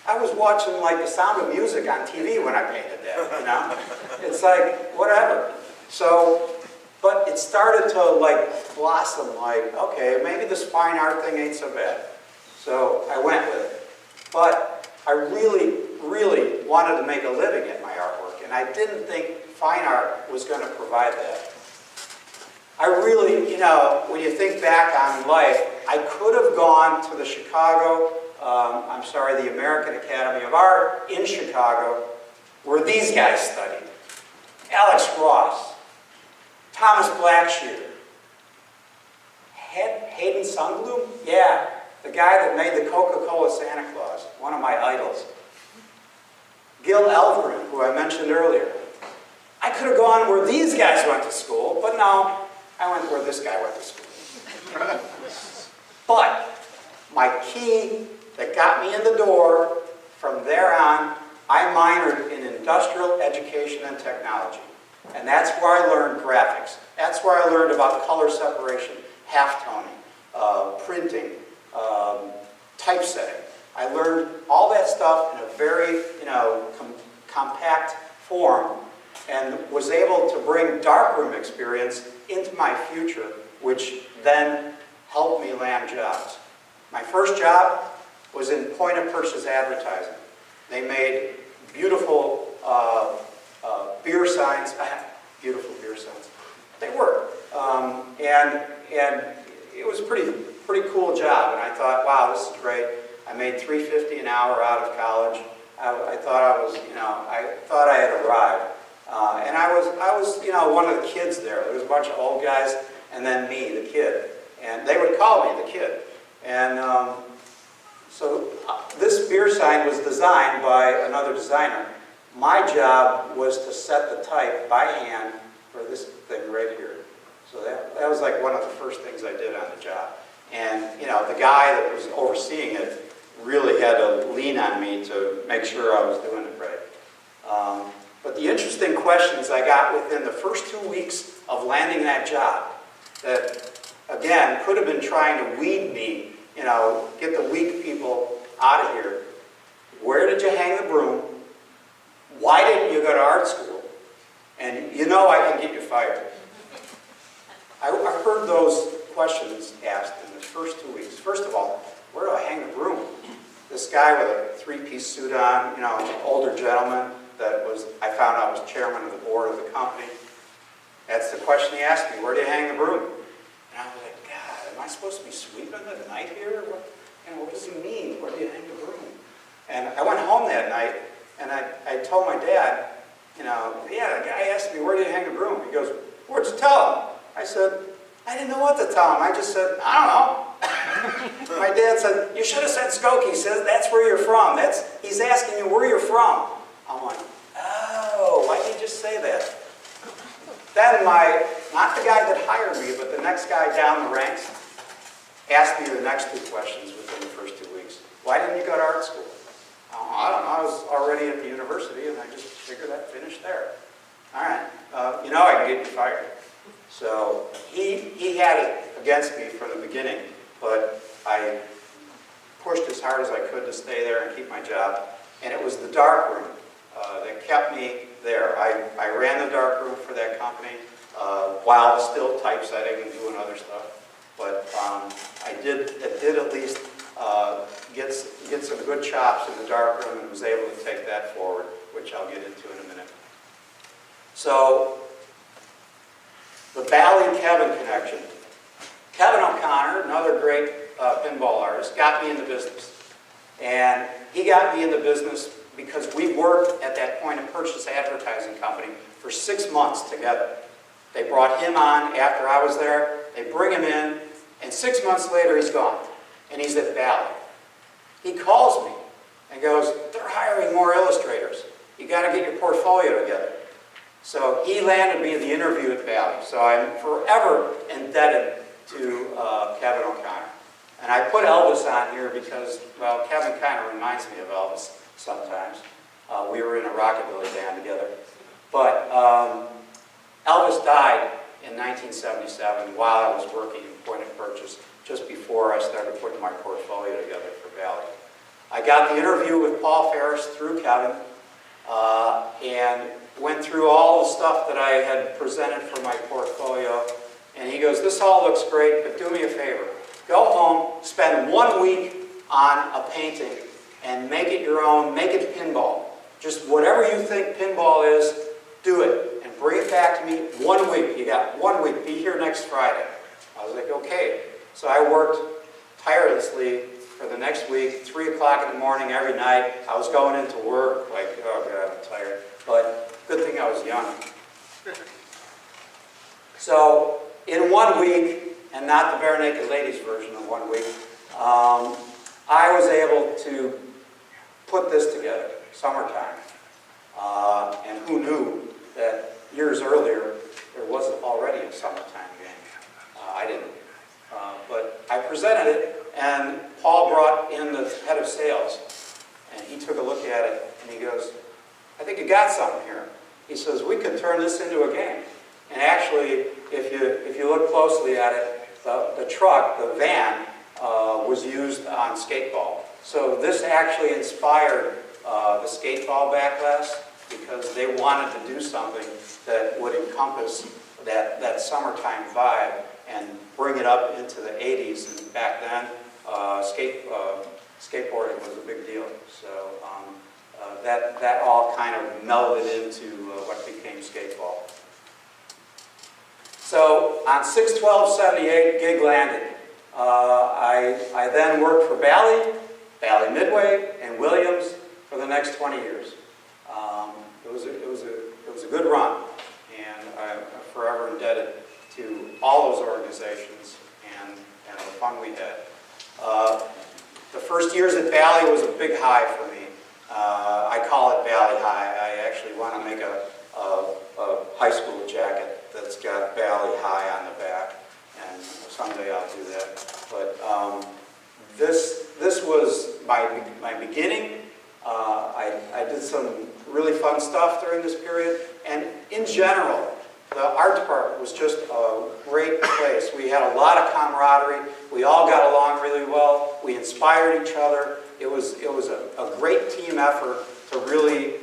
Speaker 1: I was watching like The Sound of Music on TV when I painted that, you know? It's like, whatever. So, but it started to like blossom, like, okay, maybe this fine art thing ain't so bad. So I went with it. But I really, really wanted to make a living at my artwork, and I didn't think fine art was going to provide that. I really, you know, when you think back on life, I could have gone to the the American Academy of Art in Chicago, where these guys studied. Alex Ross, Thomas Blackshear, Hayden Sundblom, yeah, the guy that made the Coca-Cola Santa Claus, one of my idols. Gil Elverin, who I mentioned earlier. I could have gone where these guys went to school, but no, I went where this guy went to school. But my key that got me in the door, from there on, I minored in industrial education and technology. And that's where I learned graphics. That's where I learned about color separation, halftoning, printing, typesetting. I learned all that stuff in a very, compact form, and was able to bring darkroom experience into my future, which then helped me land jobs. My first job was in point-of-purchase advertising. They made beautiful beer signs, beautiful beer signs. They were, and it was a pretty cool job. And I thought, wow, this is great. I made $3.50 an hour out of college. I thought I was, I thought I had arrived. And I was, one of the kids there. There was a bunch of old guys, and then me, the kid. And they would call me the kid. And so this beer sign was designed by another designer. My job was to set the type by hand for this thing right here. So that was like one of the first things I did on the job. And, the guy that was overseeing it really had to lean on me to make sure I was doing it right. But the interesting questions I got within the first 2 weeks of landing that job, that, again, could have been trying to weed me, get the weak people out of here. Where did you hang the broom? Why didn't you go to art school? And I can get you fired. I heard those questions asked in the first 2 weeks. First of all, where do I hang the broom? This guy with a three-piece suit on, older gentleman I found out was chairman of the board of the company. That's the question he asked me, where do you hang the broom? And I was like, God, am I supposed to be sweeping at night here? What does he mean, where do you hang the broom? And I went home that night, and I told my dad, yeah, the guy asked me, where do you hang the broom? He goes, what'd you tell him? I said, I didn't know what to tell him. I just said, I don't know. My dad said, you should have said Skokie. He says, that's where you're from. He's asking you where you're from. I'm like, oh, why did you just say that? Then not the guy that hired me, but the next guy down the ranks asked me the next two questions within the first 2 weeks. Why didn't you go to art school? I don't know. I was already at the university, and I just figured I'd finish there. All right. I can get you fired. So he had it against me from the beginning, but I pushed as hard as I could to stay there and keep my job. And it was the darkroom that kept me there. I ran the darkroom for that company while still typesetting and doing other stuff. But I did at least get some good chops in the darkroom, and was able to take that forward, which I'll get into in a minute. So, the Bally-Kevin connection. Kevin O'Connor, another great pinball artist, got me in the business. And he got me in the business because we worked at that point-of-purchase advertising company for 6 months together. They brought him on after I was there. They bring him in, and 6 months later, he's gone. And he's at Bally. He calls me and goes, they're hiring more illustrators. You got to get your portfolio together. So he landed me the interview at Bally. So I'm forever indebted to Kevin O'Connor. And I put Elvis on here because, well, Kevin kind of reminds me of Elvis sometimes. We were in a rockabilly band together. But Elvis died in 1977 while I was working in point of purchase, just before I started putting my portfolio together for Bally. I got the interview with Paul Freres through Kevin, and went through all the stuff that I had presented for my portfolio, and he goes, "This all looks great, but do me a favor. Go home, spend 1 week on a painting, and make it your own, make it pinball. Just whatever you think pinball is, do it, and bring it back to me 1 week. You got 1 week, be here next Friday." I was like, okay. So I worked tirelessly for the next week, 3 o'clock in the morning every night. I was going into work like, oh God, I'm tired. But good thing I was young. So in 1 week, and not the Bare Naked Ladies version of 1 week, I was able to put this together, summertime. And who knew that years earlier there was already a summertime game? I didn't. But I presented it, and Paul brought in the head of sales, and he took a look at it, and he goes, "I think you got something here." He says, "We could turn this into a game." And actually, if you look closely at it, the truck, the van, was used on skateball. So this actually inspired the skateball backlash, because they wanted to do something that would encompass that summertime vibe and bring it up into the 80s. And back then, skateboarding was a big deal. So that all kind of melded into what became skateball. So on 6/12/78, gig landed. I then worked for Bally Midway, and Williams for the next 20 years. It was a good run, and I'm forever indebted to all those organizations and the fun we had. The first years at Bally was a big high for me. I call it Bally High. I actually want to make a high school jacket that's got Bally High on the back, and someday I'll do that. But this was my beginning. I did some really fun stuff during this period, and in general, the art department was just a great place. We had a lot of camaraderie. We all got along really well. We inspired each other. It was a great team effort to really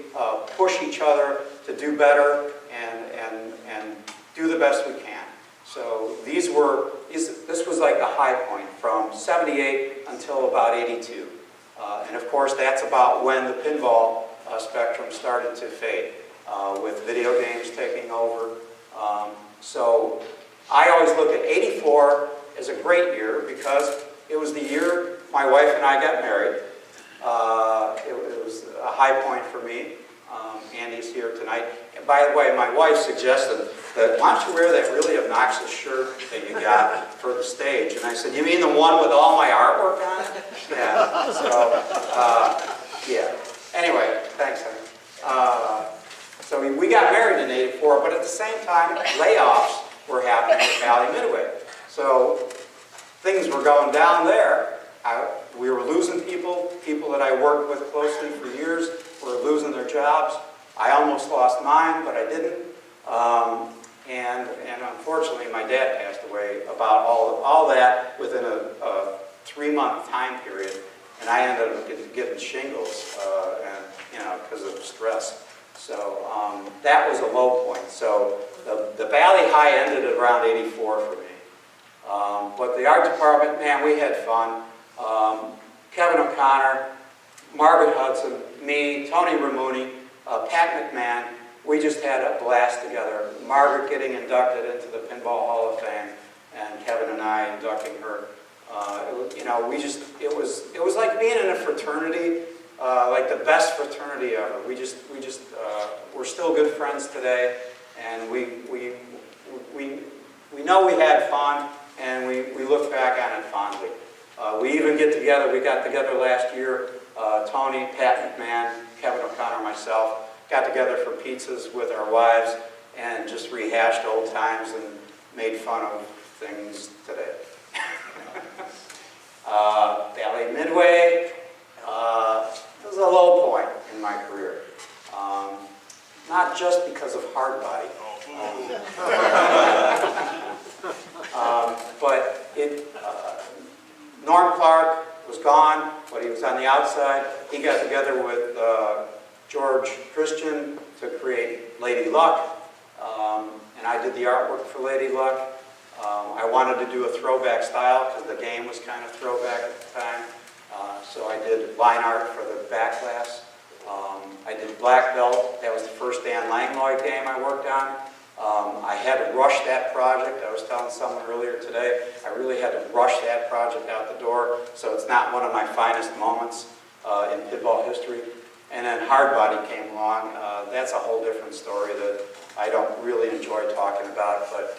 Speaker 1: push each other to do better and do the best we can. So this was like a high point from 78 until about 82. And of course, that's about when the pinball spectrum started to fade, with video games taking over. So I always look at 84 as a great year, because it was the year my wife and I got married. It was a high point for me. Andy's here tonight. And by the way, my wife suggested that, "Why don't you wear that really obnoxious shirt that you got for the stage?" And I said, "You mean the one with all my artwork on it?" Yeah. So, yeah. Anyway, thanks, honey. So we got married in 84, but at the same time, layoffs were happening at Bally Midway. So things were going down there. We were losing people that I worked with closely for years were losing their jobs. I almost lost mine, but I didn't. And unfortunately, my dad passed away about all that within a 3-month time period, and I ended up getting shingles, because of stress. So that was a low point. So the Bally High ended at around 84 for me. But the art department, man, we had fun. Kevin O'Connor, Margaret Hudson, me, Tony Ramuni, Pat McMahon, we just had a blast together. Margaret getting inducted into the Pinball Hall of Fame, and Kevin and I inducting her. It was like being in a fraternity, like the best fraternity ever. We're still good friends today, and we know we had fun, and we look back on it fondly. We even we got together last year, Tony, Pat McMahon, Kevin O'Connor, myself, got together for pizzas with our wives and just rehashed old times and made fun of things today. Bally Midway was a low point in my career. Not just because of hard body. But Norm Clark was gone, but he was on the outside. He got together with George Christian to create Lady Luck, and I did the artwork for Lady Luck. I wanted to do a throwback style because the game was kind of throwback at the time, so I did line art for the back glass. I did Black Belt. That was the first Dan Langlois game I worked on. I had to rush that project. I was telling someone earlier today, I really had to rush that project out the door, so it's not one of my finest moments in pinball history. And then Hard Body came along. That's a whole different story that I don't really enjoy talking about. But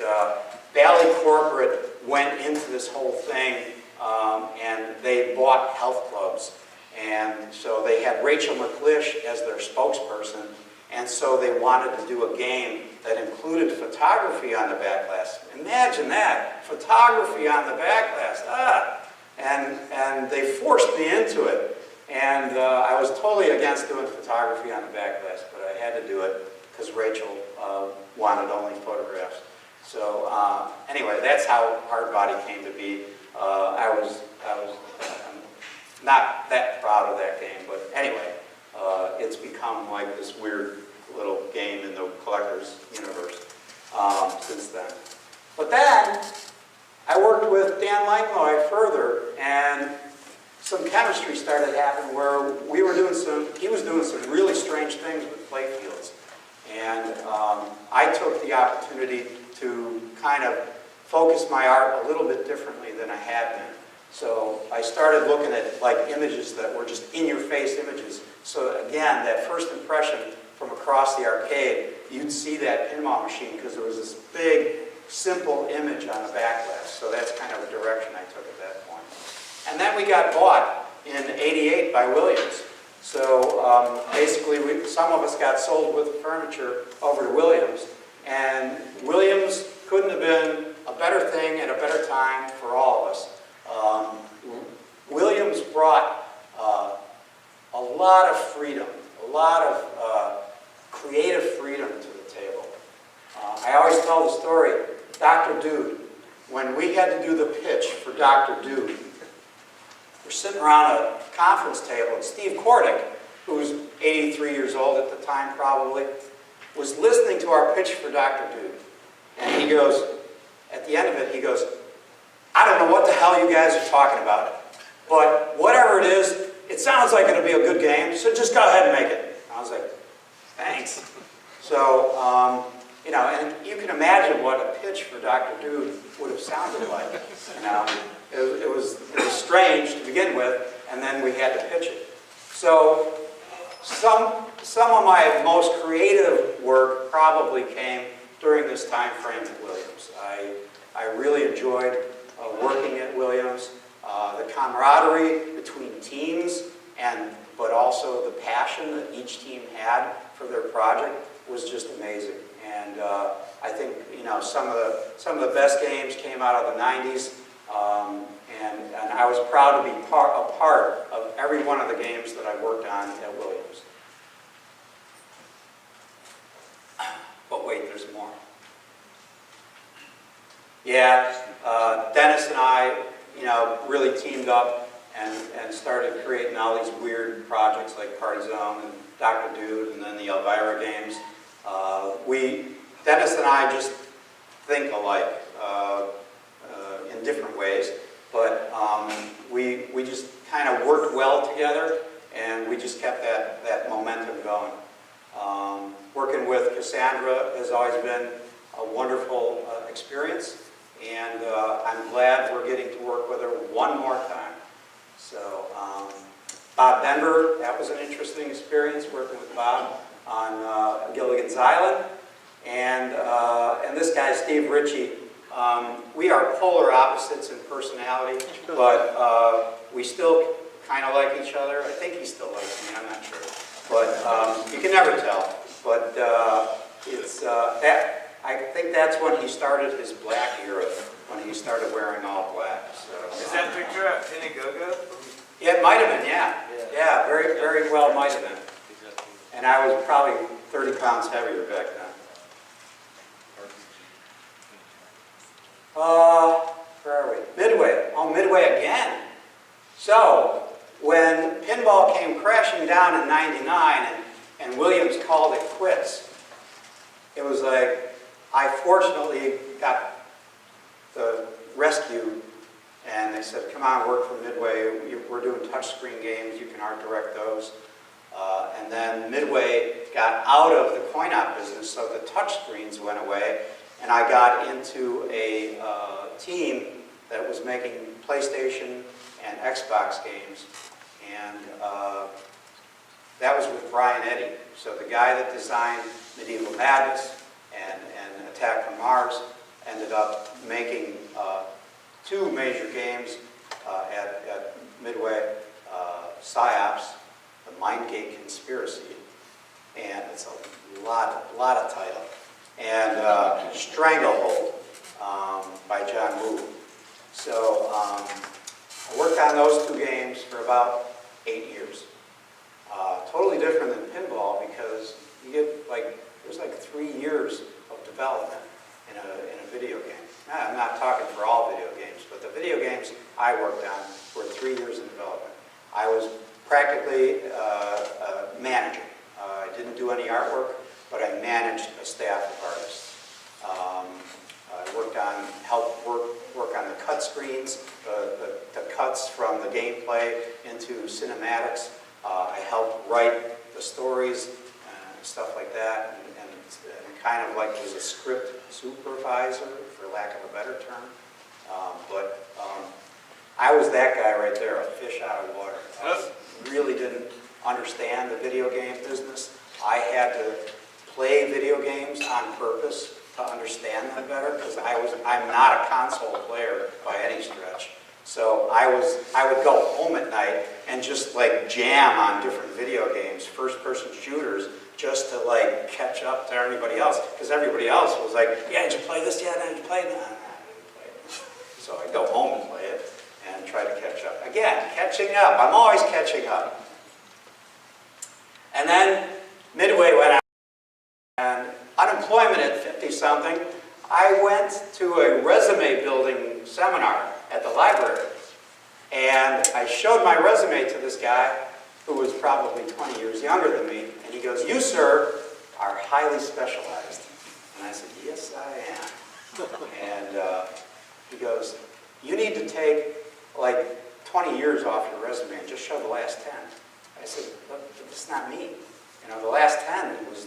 Speaker 1: Bally Corporate went into this whole thing, and they bought health clubs. And so they had Rachel McClish as their spokesperson, and so they wanted to do a game that included photography on the back glass. Imagine that, photography on the back glass, and they forced me into it. And I was totally against doing photography on the back glass, but I had to do it because Rachel wanted only photographs. So anyway, that's how Hard Body came to be. I was not that proud of that game, but anyway, it's become like this weird little game in the collector's universe since then. But then I worked with Dan Langlois further, and some chemistry started happening where he was doing some really strange things with play fields. And I took the opportunity to kind of focus my art a little bit differently than I had been. So I started looking at like images that were just in-your-face images. So again, that first impression from across the arcade, you'd see that pinball machine because there was this big, simple image on the back glass. So that's kind of a direction I took at that point. And then we got bought in '88 by Williams. So basically, some of us got sold with the furniture over to Williams. And Williams couldn't have been a better thing at a better time for all of us. Williams brought a lot of freedom, a lot of creative freedom to the table. I always tell the story, Dr. Dude, when we had to do the pitch for Dr. Dude, we're sitting around a conference table, and Steve Kordick, who was 83 years old at the time probably, was listening to our pitch for Dr. Dude. And he goes, at the end of it, he goes, I don't know what the hell you guys are talking about, but whatever it is, it sounds like it'll be a good game, so just go ahead and make it. And I was like, thanks. So, you know, and you can imagine what a pitch for Dr. Dude would have sounded like. You know, it was strange to begin with, and then we had to pitch it. So, some of my most creative work probably came during this time frame at Williams. I really enjoyed working at Williams. The camaraderie between teams, but also the passion that each team had for their project was just amazing. And I think, you know, some of the best games came out of the '90s, and I was proud to be a part of every one of the games that I worked on at Williams. But wait, there's more. Yeah, Dennis and I, you know, really teamed up and started creating all these weird projects like Party Zone and Dr. Dude and then the Elvira games. Dennis and I just think alike in different ways, but we just kind of worked well together, and we just kept that momentum going. Working with Cassandra has always been a wonderful experience, and I'm glad we're getting to work with her one more time. So Bob Denver, that was an interesting experience working with Bob on Gilligan's Island, and this guy Steve Ritchie. We are polar opposites in personality, but we still kind of like each other. I think he still likes me, I'm not sure. But you can never tell. But I think that's when he started his black era. when he started wearing all black. So,
Speaker 3: Is that picture at Pinagogo?
Speaker 1: yeah, it might have been, yeah. Yeah, very, very well might have been. And I was probably 30 pounds heavier back then. Where are we? Midway. Oh, Midway again. So, when pinball came crashing down in '99 and Williams called it quits, it was like, I fortunately got the rescue, and they said, come on, work for Midway. We're doing touchscreen games. You can art direct those. And then Midway got out of the coin-op business, so the touchscreens went away, and I got into a team that was making PlayStation and Xbox games, and that was with Brian Eddy. So the guy that designed Medieval Madness and Attack from Mars ended up making two major games at Midway, PsyOps, the Mindgate Conspiracy, and it's a lot of title, and Stranglehold by John Woo. So I worked on those two games for about 8 years. Totally different than pinball because you get there's 3 years of development in a video game. Now, I'm not talking for all video games, but the video games I worked on were 3 years in development. I was practically a manager. I didn't do any artwork, but I managed a staff of artists. I helped work on the cut screens, the cuts from the gameplay into cinematics. I helped write the stories and stuff like that, and kind of was a script supervisor, for lack of a better term. But I was that guy right there, a fish out of water. I really didn't understand the video game business. I had to play video games on purpose to understand them better, because I'm not a console player by any stretch. So I would go home at night and just jam on different video games, first-person shooters, just to catch up to everybody else, because everybody else was like, yeah, did you play this yet? Did you play that? I didn't play it. So I'd go home and play it and try to catch up. Again, catching up. I'm always catching up. And then Midway went out, and unemployment at 50-something, I went to a resume building seminar at the library. And I showed my resume to this guy who was probably 20 years younger than me. And he goes, you, sir, are highly specialized. And I said, yes, I am. And he goes, you need to take 20 years off your resume and just show the last 10. I said, but it's not me. The last 10 was,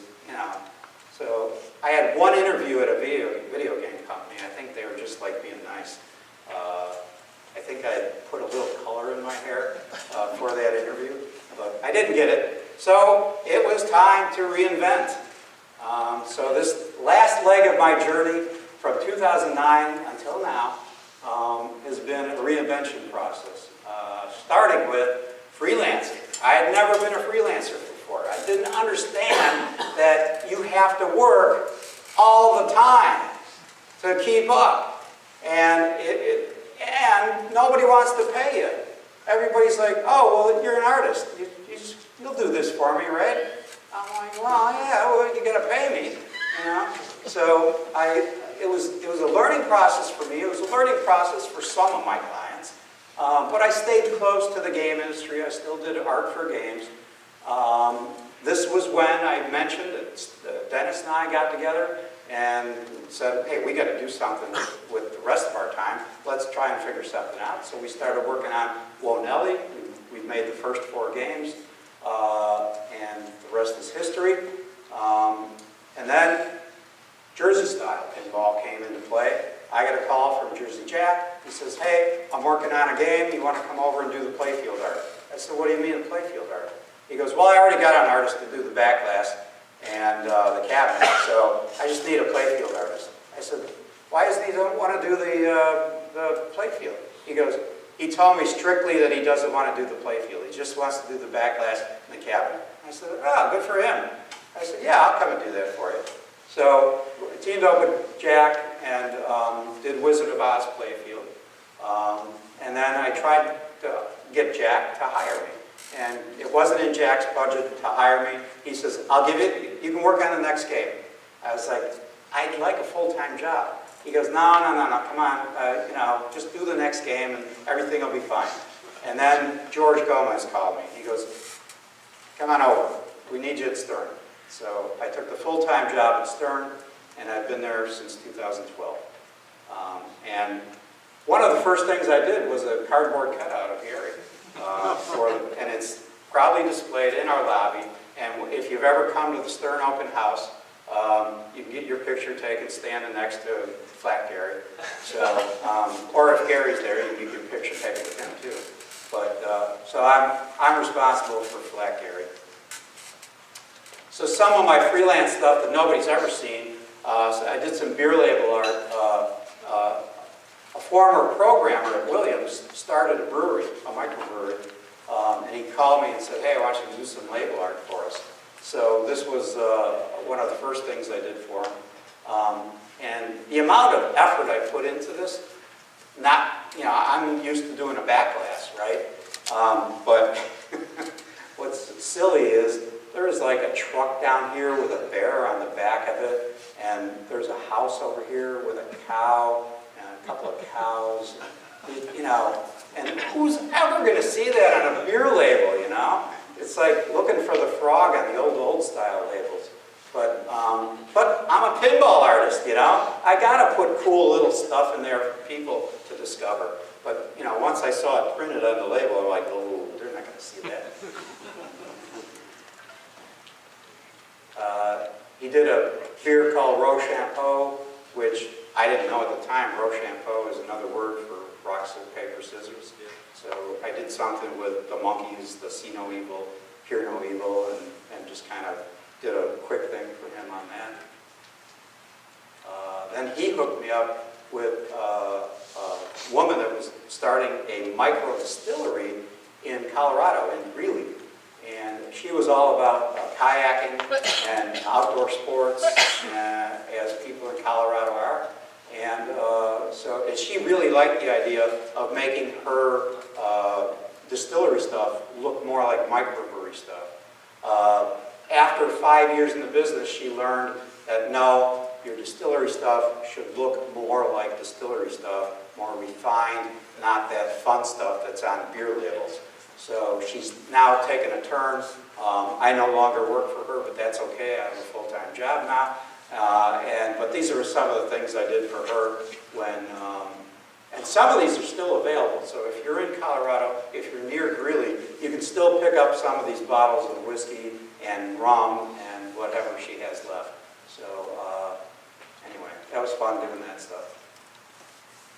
Speaker 1: So I had one interview at a video game company. I think they were just being nice. I think I put a little color in my hair for that interview, but I didn't get it. So it was time to reinvent. So this last leg of my journey from 2009 until now has been a reinvention process, starting with freelancing. I had never been a freelancer before. I didn't understand that you have to work all the time to keep up. And nobody wants to pay you. Everybody's like, oh, well, you're an artist. You'll do this for me, right? I'm like, well, yeah, well, you got to pay me, So it was a learning process for me. It was a learning process for some of my clients. But I stayed close to the game industry. I still did art for games. This was when I mentioned that Dennis and I got together and said, hey, we got to do something with the rest of our time. Let's try and figure something out. So we started working on Nellie. We've made the first 4 games, and the rest is history. And then Jersey-style pinball came into play. I got a call from Jersey Jack. He says, hey, I'm working on a game. You want to come over and do the playfield art? I said, what do you mean the playfield art? He goes, well, I already got an artist to do the backglass and the cabinet, so I just need a playfield artist. I said, why doesn't he want to do the playfield? He goes, he told me strictly that he doesn't want to do the playfield. He just wants to do the backglass and the cabinet. I said, oh, good for him. I said, yeah, I'll come and do that for you. So I teamed up with Jack and did Wizard of Oz Playfield. And then I tried to get Jack to hire me. And it wasn't in Jack's budget to hire me. He says, I'll give it, you can work on the next game. I was like, I'd like a full-time job. He goes, no, come on, just do the next game and everything will be fine. And then George Gomez called me. He goes, come on over, we need you at Stern. So I took the full-time job at Stern, and I've been there since 2012. And one of the first things I did was a cardboard cutout of Gary. And it's probably displayed in our lobby. And if you've ever come to the Stern open house, you can get your picture taken standing next to Flat Gary. So, or if Gary's there, you can get your picture taken with him too. But so I'm responsible for Flat Gary. So some of my freelance stuff that nobody's ever seen. So I did some beer label art. A former programmer at Williams started a brewery, a microbrewery, and he called me and said, hey, why don't you do some label art for us? So this was one of the first things I did for him. And the amount of effort I put into this, I'm used to doing a back glass, right? But what's silly is there's like a truck down here with a bear on the back of it, and there's a house over here with a cow, and a couple of cows, and who's ever going to see that on a beer label, It's like looking for the frog on the old style labels. But I'm a pinball artist, I got to put cool little stuff in there for people to discover. But, once I saw it printed on the label, I'm like, oh, they're not going to see that. He did a beer called Rochambeau, which I didn't know at the time. Rochambeau is another word for rock, scissors, paper, scissors. So I did something with the monkeys, the see no evil, hear no evil, and just kind of did a quick thing for him on that. Then he hooked me up with a woman that was starting a micro distillery in Colorado, in Greeley. And she was all about kayaking and outdoor sports, as people in Colorado are. And so she really liked the idea of making her distillery stuff look more like microbrewery stuff. After 5 years in the business, she learned that no, your distillery stuff should look more like distillery stuff, more refined, not that fun stuff that's on beer labels. So she's now taken a turn. I no longer work for her, but that's okay. I have a full-time job now. But these are some of the things I did for her when, and some of these are still available. So if you're in Colorado, if you're near Greeley, you can still pick up some of these bottles of whiskey and rum and whatever she has left. So anyway, that was fun doing that stuff.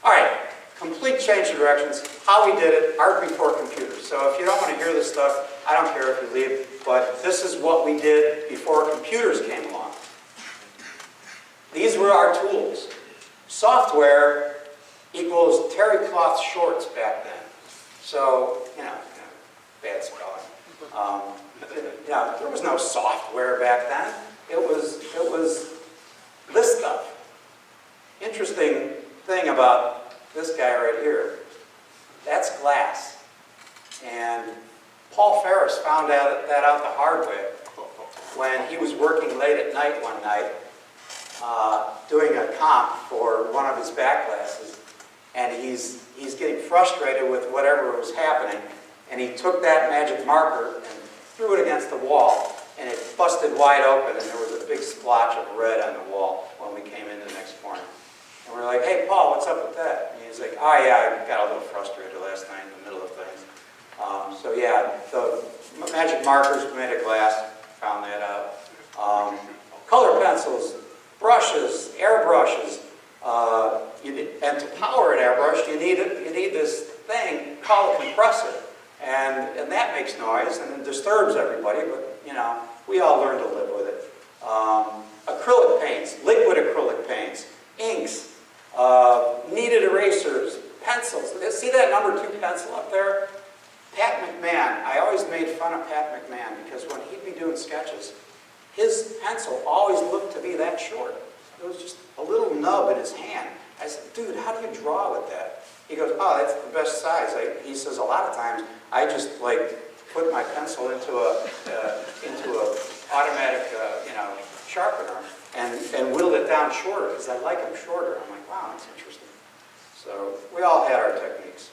Speaker 1: All right, complete change of directions. How we did it, art before computers. So if you don't want to hear this stuff, I don't care if you leave, but this is what we did before computers came along. These were our tools. Software equals terry cloth shorts back then. So, bad spelling. There was no software back then. It was this stuff. Interesting thing about this guy right here, that's glass. And Paul Freres found that out the hard way when he was working late at night one night doing a comp for one of his back glasses, and he's getting frustrated with whatever was happening, and he took that magic marker and threw it against the wall, and it busted wide open, and there was a big splotch of red on the wall when we came in the next morning. And we're like, hey, Paul, what's up with that? And he's like, oh, yeah, I got a little frustrated last night in the middle of things. So, yeah, the magic markers made of glass, found that out. Color pencils, brushes, airbrushes, and to power an airbrush, you need this thing called a compressor. And that makes noise, and it disturbs everybody, but, we all learn to live with it. Acrylic paints, liquid acrylic paints, inks, kneaded erasers, pencils. See that number 2 pencil up there? Pat McMahon. I always made fun of Pat McMahon because when he'd be doing sketches, his pencil always looked to be that short. It was just a little nub in his hand. I said, dude, He goes, oh, that's the best size. He says, a lot of times, I just like put my pencil into a automatic, sharpener and whittle it down shorter because I like them shorter. I'm like, wow, that's interesting. So we all had our techniques.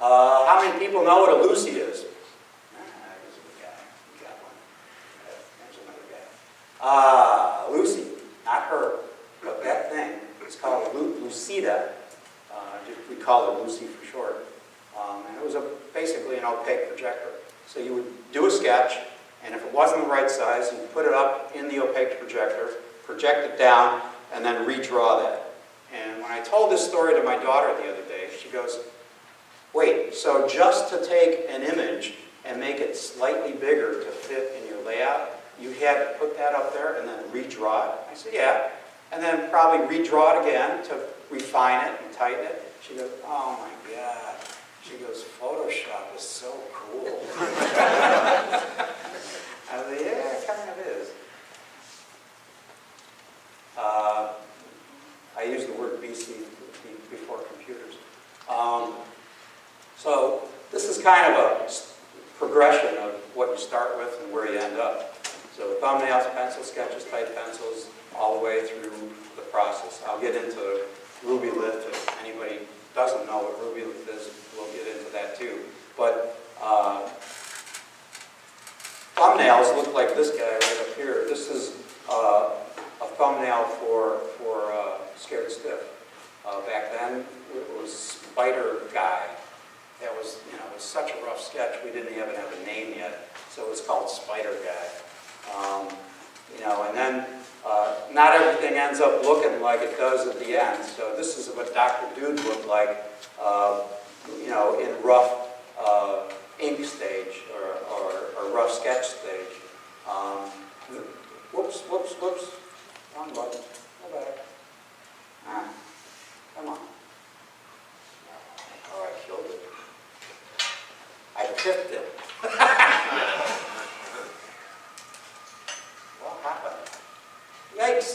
Speaker 1: How many people know what a Lucy is? There's a guy. We got one. There's another guy. Lucy, not her, but that thing. It's called a Lucida. We call it Lucy for short. And it was basically an opaque projector. So you would do a sketch, and if it wasn't the right size, you'd put it up in the opaque projector, project it down, and then redraw that. And when I told this story to my daughter the other day, she goes, wait, so just to take an image and make it slightly bigger to fit in your layout, you had to put that up there and then redraw it? I said, yeah. And then probably redraw it again to refine it and tighten it. She goes, oh my God. She goes, Photoshop is so cool. I was like, yeah, it kind of is. I use the word BC before computers. So this is kind of a progression of what you start with and where you end up. So thumbnails, pencil sketches, type pencils, all the way through the process. I'll get into Ruby Lift. If anybody doesn't know what Ruby Lift is, we'll get into that too. But thumbnails look like this guy right up here. This is a thumbnail for Scared Stiff. Back then, it was Spider Guy. That was, it was such a rough sketch. We didn't even have a name yet, so it was called Spider Guy. And then not everything ends up looking like it does at the end. So this is what Dr. Dude looked like, in rough ink stage or rough sketch stage. Whoops. Wrong button. Go back. Come on. Oh, I killed it. I tipped it. What happened? Yikes.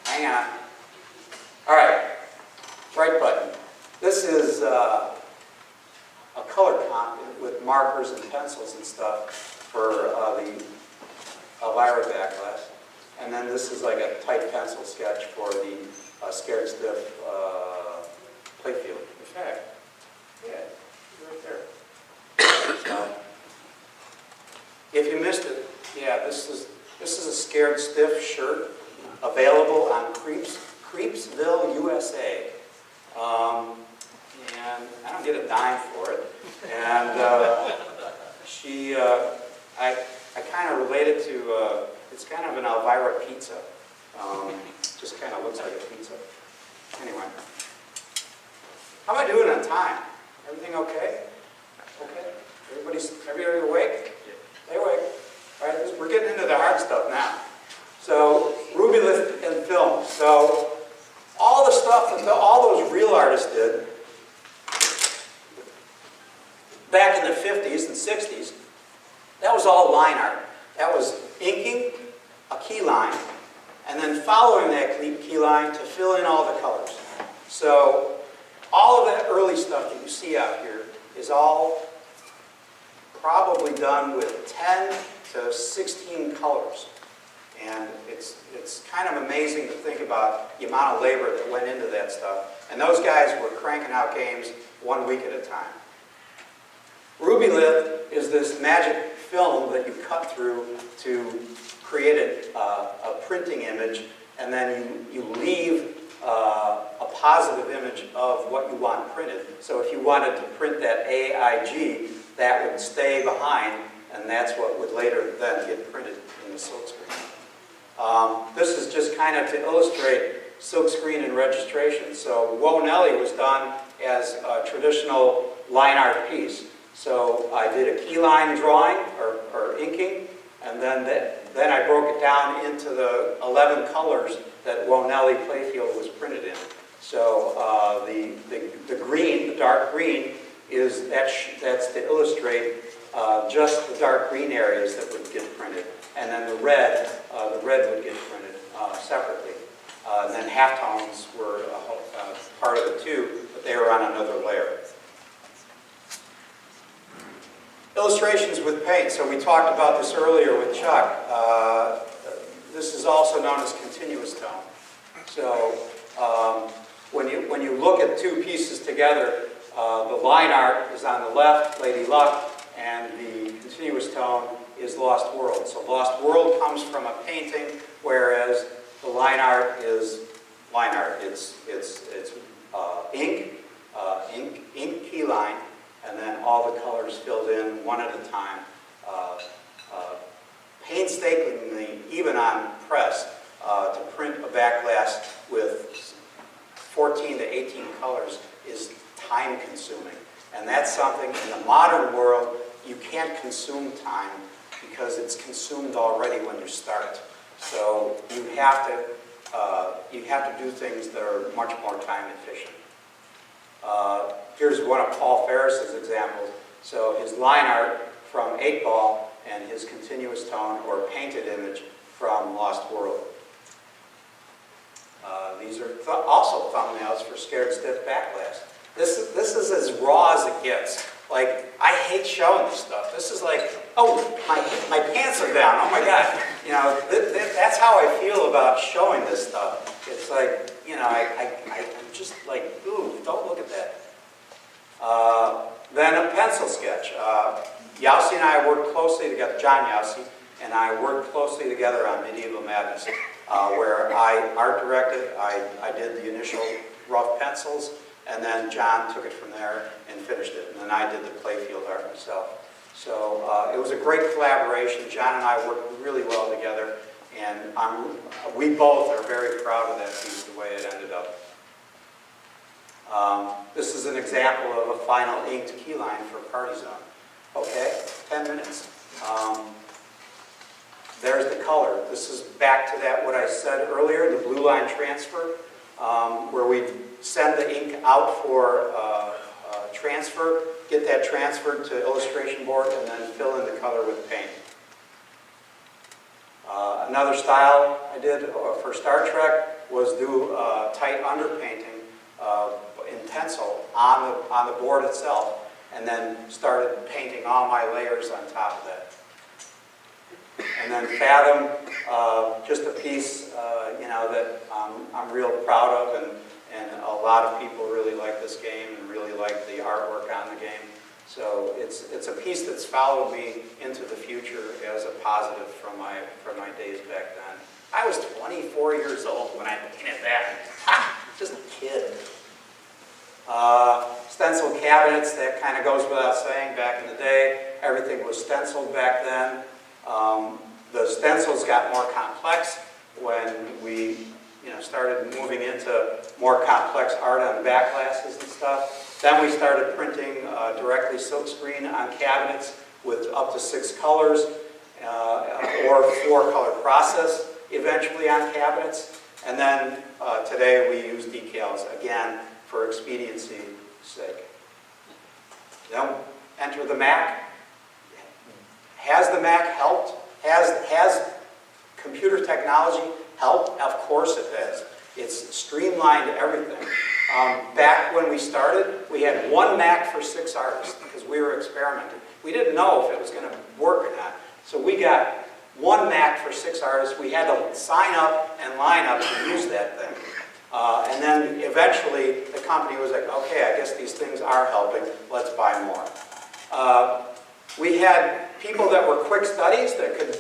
Speaker 1: Hang on. All right. Right button. This is a color comp with markers and pencils and stuff for the Elvira backlash. And then this is like a tight pencil sketch for the Scared Stiff playfield. In fact, yeah, right there. So, if you missed it, yeah, this is a Scared Stiff shirt available on Creepsville, USA. And I don't get a dime for it. And I kind of relate it to, it's kind of an Elvira pizza. Just kind of looks like a pizza. Anyway. How am I doing on time? Everything okay? Okay? Everybody awake? Stay awake. All right, we're getting into the hard stuff now. So, Ruby Lift and film. So, all the stuff that all those real artists did back in the 50s and 60s, that was all line art. That was inking a key line, and then following that key line to fill in all the colors. So, all of that early stuff that you see out here is all probably done with 10 to 16 colors. And it's kind of amazing to think about the amount of labor that went into that stuff. And those guys were cranking out games 1 week at a time. Ruby Lift is this magic film that you cut through to create a printing image, and then you leave a positive image of what you want printed. So if you wanted to print that AIG, that would stay behind, and that's what would later then get printed in the silkscreen. This is just kind of to illustrate silkscreen and registration. So Whoa Nellie was done as a traditional line art piece. So I did a key line drawing or inking, and then I broke it down into the 11 colors that Whoa Nellie playfield was printed in. So the green, the dark green, that's to illustrate just the dark green areas that would get printed, and then the red would get printed separately. halftones were part of it too, but they were on another layer. Illustrations with paint. So we talked about this earlier with Chuck. This is also known as continuous tone. So when you look at two pieces together, the line art is on the left, Lady Luck, and the continuous tone is Lost World. So Lost World comes from a painting, whereas the line art is line art. It's ink key line, and then all the colors filled in one at a time. Painstakingly, even on press, to print a back glass with 14 to 18 colors is time consuming. And that's something in the modern world, you can't consume time because it's consumed already when you start. So you have to do things that are much more time efficient. Here's one of Paul Freres' examples. So his line art from 8-ball and his continuous tone or painted image from Lost World. These are also thumbnails for Scared Stiff Back Glass. This is as raw as it gets. Like, I hate showing this stuff. This is like, oh, my pants are down. Oh my God. You know, that's how I feel about showing this stuff. It's like, you know, I'm just like, ooh, don't look at that. Then a pencil sketch. Yossi and I worked closely together, John Yossi, and I worked closely together on Medieval Madness, where I art directed, I did the initial rough pencils, and then John took it from there and finished it, and then I did the playfield art myself. So it was a great collaboration. John and I worked really well together, and we both are very proud of that piece, the way it ended up. This is an example of a final inked key line for Party Zone. Okay, 10 minutes. There's the color. This is back to that, what I said earlier, the blue line transfer, where we send the ink out for transfer, get that transferred to illustration board, and then fill in the color with paint. Another style I did for Star Trek was do tight underpainting in pencil on the board itself, and then started painting all my layers on top of that. And then Fathom, just a piece, you know, that I'm real proud of, and a lot of people really like this game and really like the artwork on the game. So it's a piece that's followed me into the future as a positive from my days back then. I was 24 years old when I painted that. Ha! Just a kid. Stencil cabinets, that kind of goes without saying. Back in the day, everything was stenciled back then. The stencils got more complex when we started moving into more complex art on back glasses and stuff. Then we started printing directly silkscreen on cabinets with up to 6 colors or 4-color process eventually on cabinets. And then today we use decals, again, for expediency's sake. Then enter the Mac. Has the Mac helped? Has computer technology helped? Of course it has. It's streamlined everything. Back when we started, we had 1 Mac for 6 artists because we were experimenting. We didn't know if it was going to work or not. So we got 1 Mac for 6 artists. We had to sign up and line up to use that thing. And then eventually the company was like, okay, I guess these things are helping. Let's buy more. We had people that were quick studies that could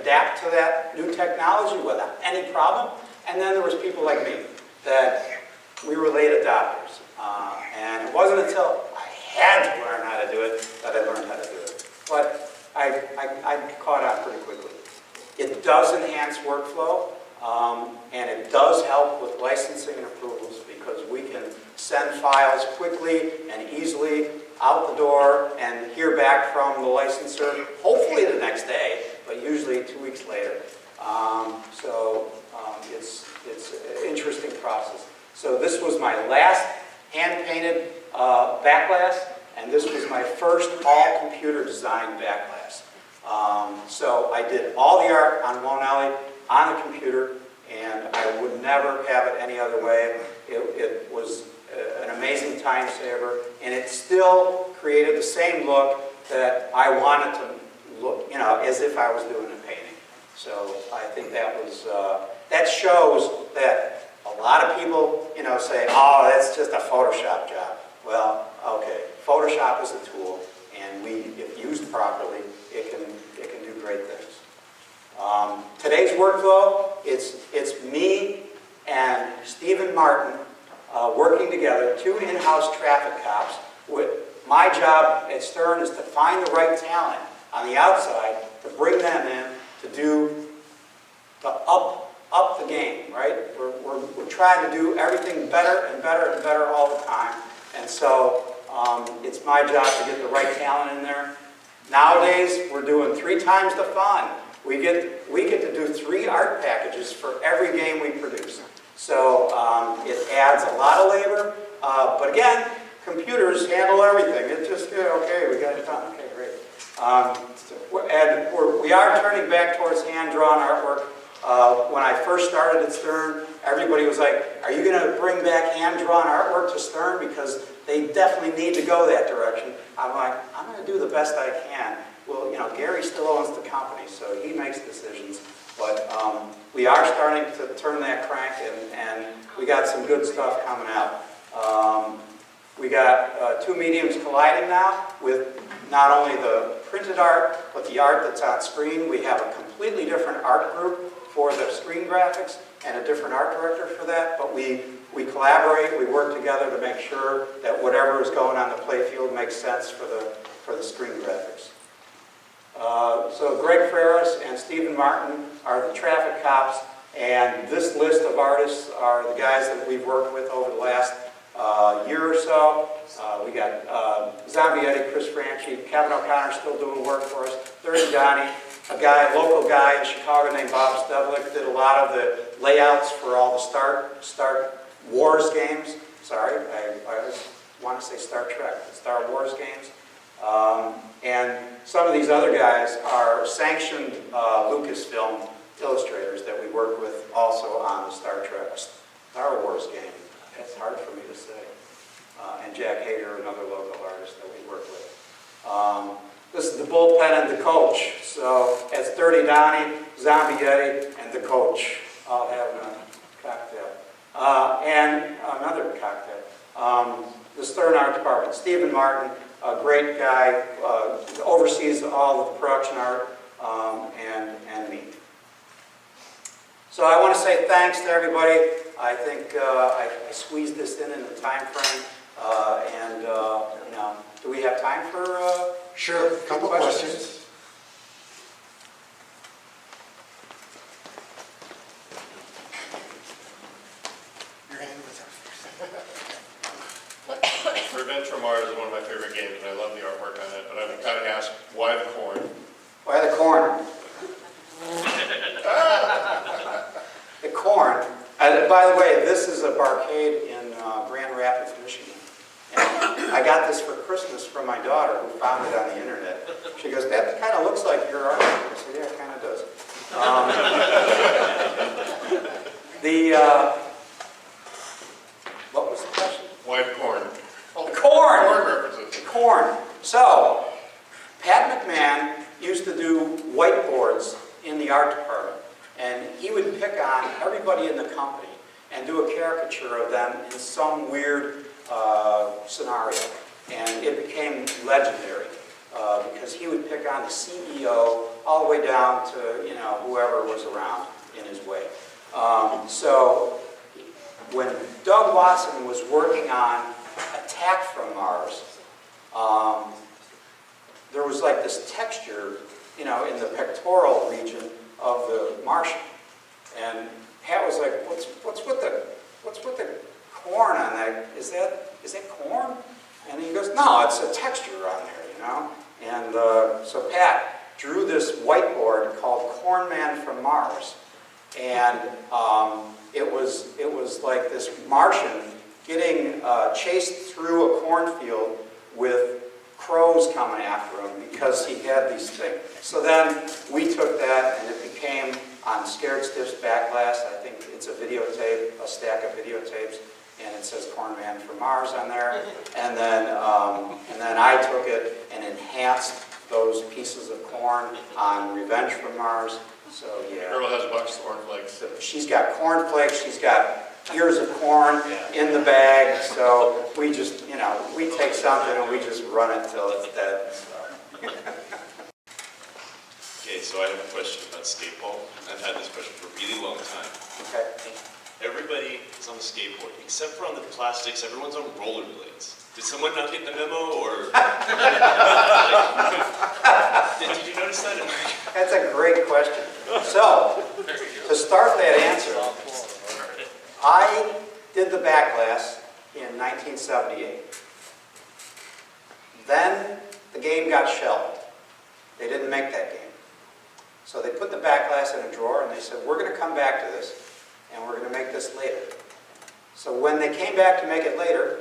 Speaker 1: adapt to that new technology without any problem. And then there was people like me that we were late adopters. And it wasn't until I had to learn how to do it that I learned how to do it. But I caught on pretty quickly. It does enhance workflow, and it does help with licensing and approvals because we can send files quickly and easily out the door and hear back from the licensor, hopefully the next day, but usually 2 weeks later. It's an interesting process. So this was my last hand-painted back glass, and this was my first all-computer designed back glass. So I did all the art on Nellie on the computer, and I I would never have it any other way. It was an amazing time saver, and it still created the same look that I wanted to look, you know, as if I was doing a painting. So I think that was, that shows that a lot of people, you know, say, oh, that's just a Photoshop job. Well, okay, Photoshop is a tool, and if used properly, it can do great things. Today's workflow, it's me and Stephen Martin working together, 2 in-house traffic cops. My job at Stern is to find the right talent on the outside to bring them in to up the game, right? We're trying to do everything better and better and better all the time. And so it's my job to get the right talent in there. Nowadays, we're doing 3 times the fun. We get to do 3 art packages for every game we produce. So it adds a lot of labor, but again, computers handle everything. It just, okay, we got it done. Okay, great. And we are turning back towards hand-drawn artwork. When I first started at Stern, everybody was like, are you going to bring back hand-drawn artwork to Stern? Because they definitely need to go that direction. I'm like, I'm going to do the best I can. Well, you know, Gary still owns the company, so he makes decisions. But we are starting to turn that crank, and we got some good stuff coming out. We got 2 mediums colliding now with not only the printed art, but the art that's on screen. We have a completely different art group for the screen graphics and a different art director for that. But we collaborate, we work together to make sure that whatever is going on the playfield makes sense for the screen graphics. So Greg Freres and Stephen Martin are the traffic cops, and this list of artists are the guys that we've worked with over the last year or so. We got Zombie Eddie, Chris Franchi, Kevin O'Connor still doing work for us, Dirty Donnie, a local guy in Chicago named Bob Stevlik did a lot of the layouts for all the Star Wars games. Sorry, I always want to say Star Trek, Star Wars games. And some of these other guys are sanctioned Lucasfilm illustrators that we work with also on the Star Wars game. It's hard for me to say. And Jack Hager, another local artist that we work with. This is the bullpen and the coach. So it's Dirty Donnie, Zombie Eddie, and the coach all having a cocktail. And another cocktail. The Stern Art Department, Stephen Martin, a great guy, oversees all of the production art, and me. So I want to say thanks to everybody. I think I squeezed this in a time frame, and you know, do we have time for?
Speaker 2: Sure, a couple questions. Your hand was up.
Speaker 4: Revenge from Mars is one of my favorite games, and I love the artwork on it, but I've got to ask, why the corn?
Speaker 1: Why the corn? The corn. By the way, this is a barcade in Grand Rapids, Michigan. And I got this for Christmas from my daughter, who found it on the internet. She goes, that kind of looks like your art. I said, yeah, it kind of does. What was the question?
Speaker 4: Why the corn?
Speaker 1: The corn!
Speaker 4: Corn references.
Speaker 1: The corn. So, Pat McMahon used to do whiteboards in the art department. And he would pick on everybody in the company and do a caricature of them in some weird scenario. And it became legendary because he would pick on the CEO all the way down to, you know, whoever was around in his way. So when Doug Watson was working on Attack from Mars, there was like this texture, you know, in the pectoral region of the Martian, and Pat was like, "What's with the corn on that? Is that corn?" And he goes, "No, it's a texture on there, you know." And so Pat drew this whiteboard called Corn Man from Mars, and it was like this Martian getting chased through a cornfield with crows coming after him because he had these things. So then we took that and it became on Scared Stiff's back glass. I think it's a videotape, a stack of videotapes, and it says Corn Man from Mars on there. And then I took it and enhanced those pieces of corn on Revenge from Mars. So yeah.
Speaker 4: Earl has a box of cornflakes.
Speaker 1: So she's got cornflakes, she's got ears of corn in the bag, so we just, you know, we take something and we just run it till it's dead. So.
Speaker 5: Okay, so I have a question about skateball. I've had this question for a really long time.
Speaker 1: Okay.
Speaker 5: Everybody is on the skateboard, except for on the plastics, everyone's on rollerblades. Did someone not get the memo, or? Did you notice that?
Speaker 1: That's a great question. So, to start that answer, I did the back glass in 1978. Then the game got shelved. They didn't make that game. So they put the back glass in a drawer and they said, we're going to come back to this and we're going to make this later. So when they came back to make it later,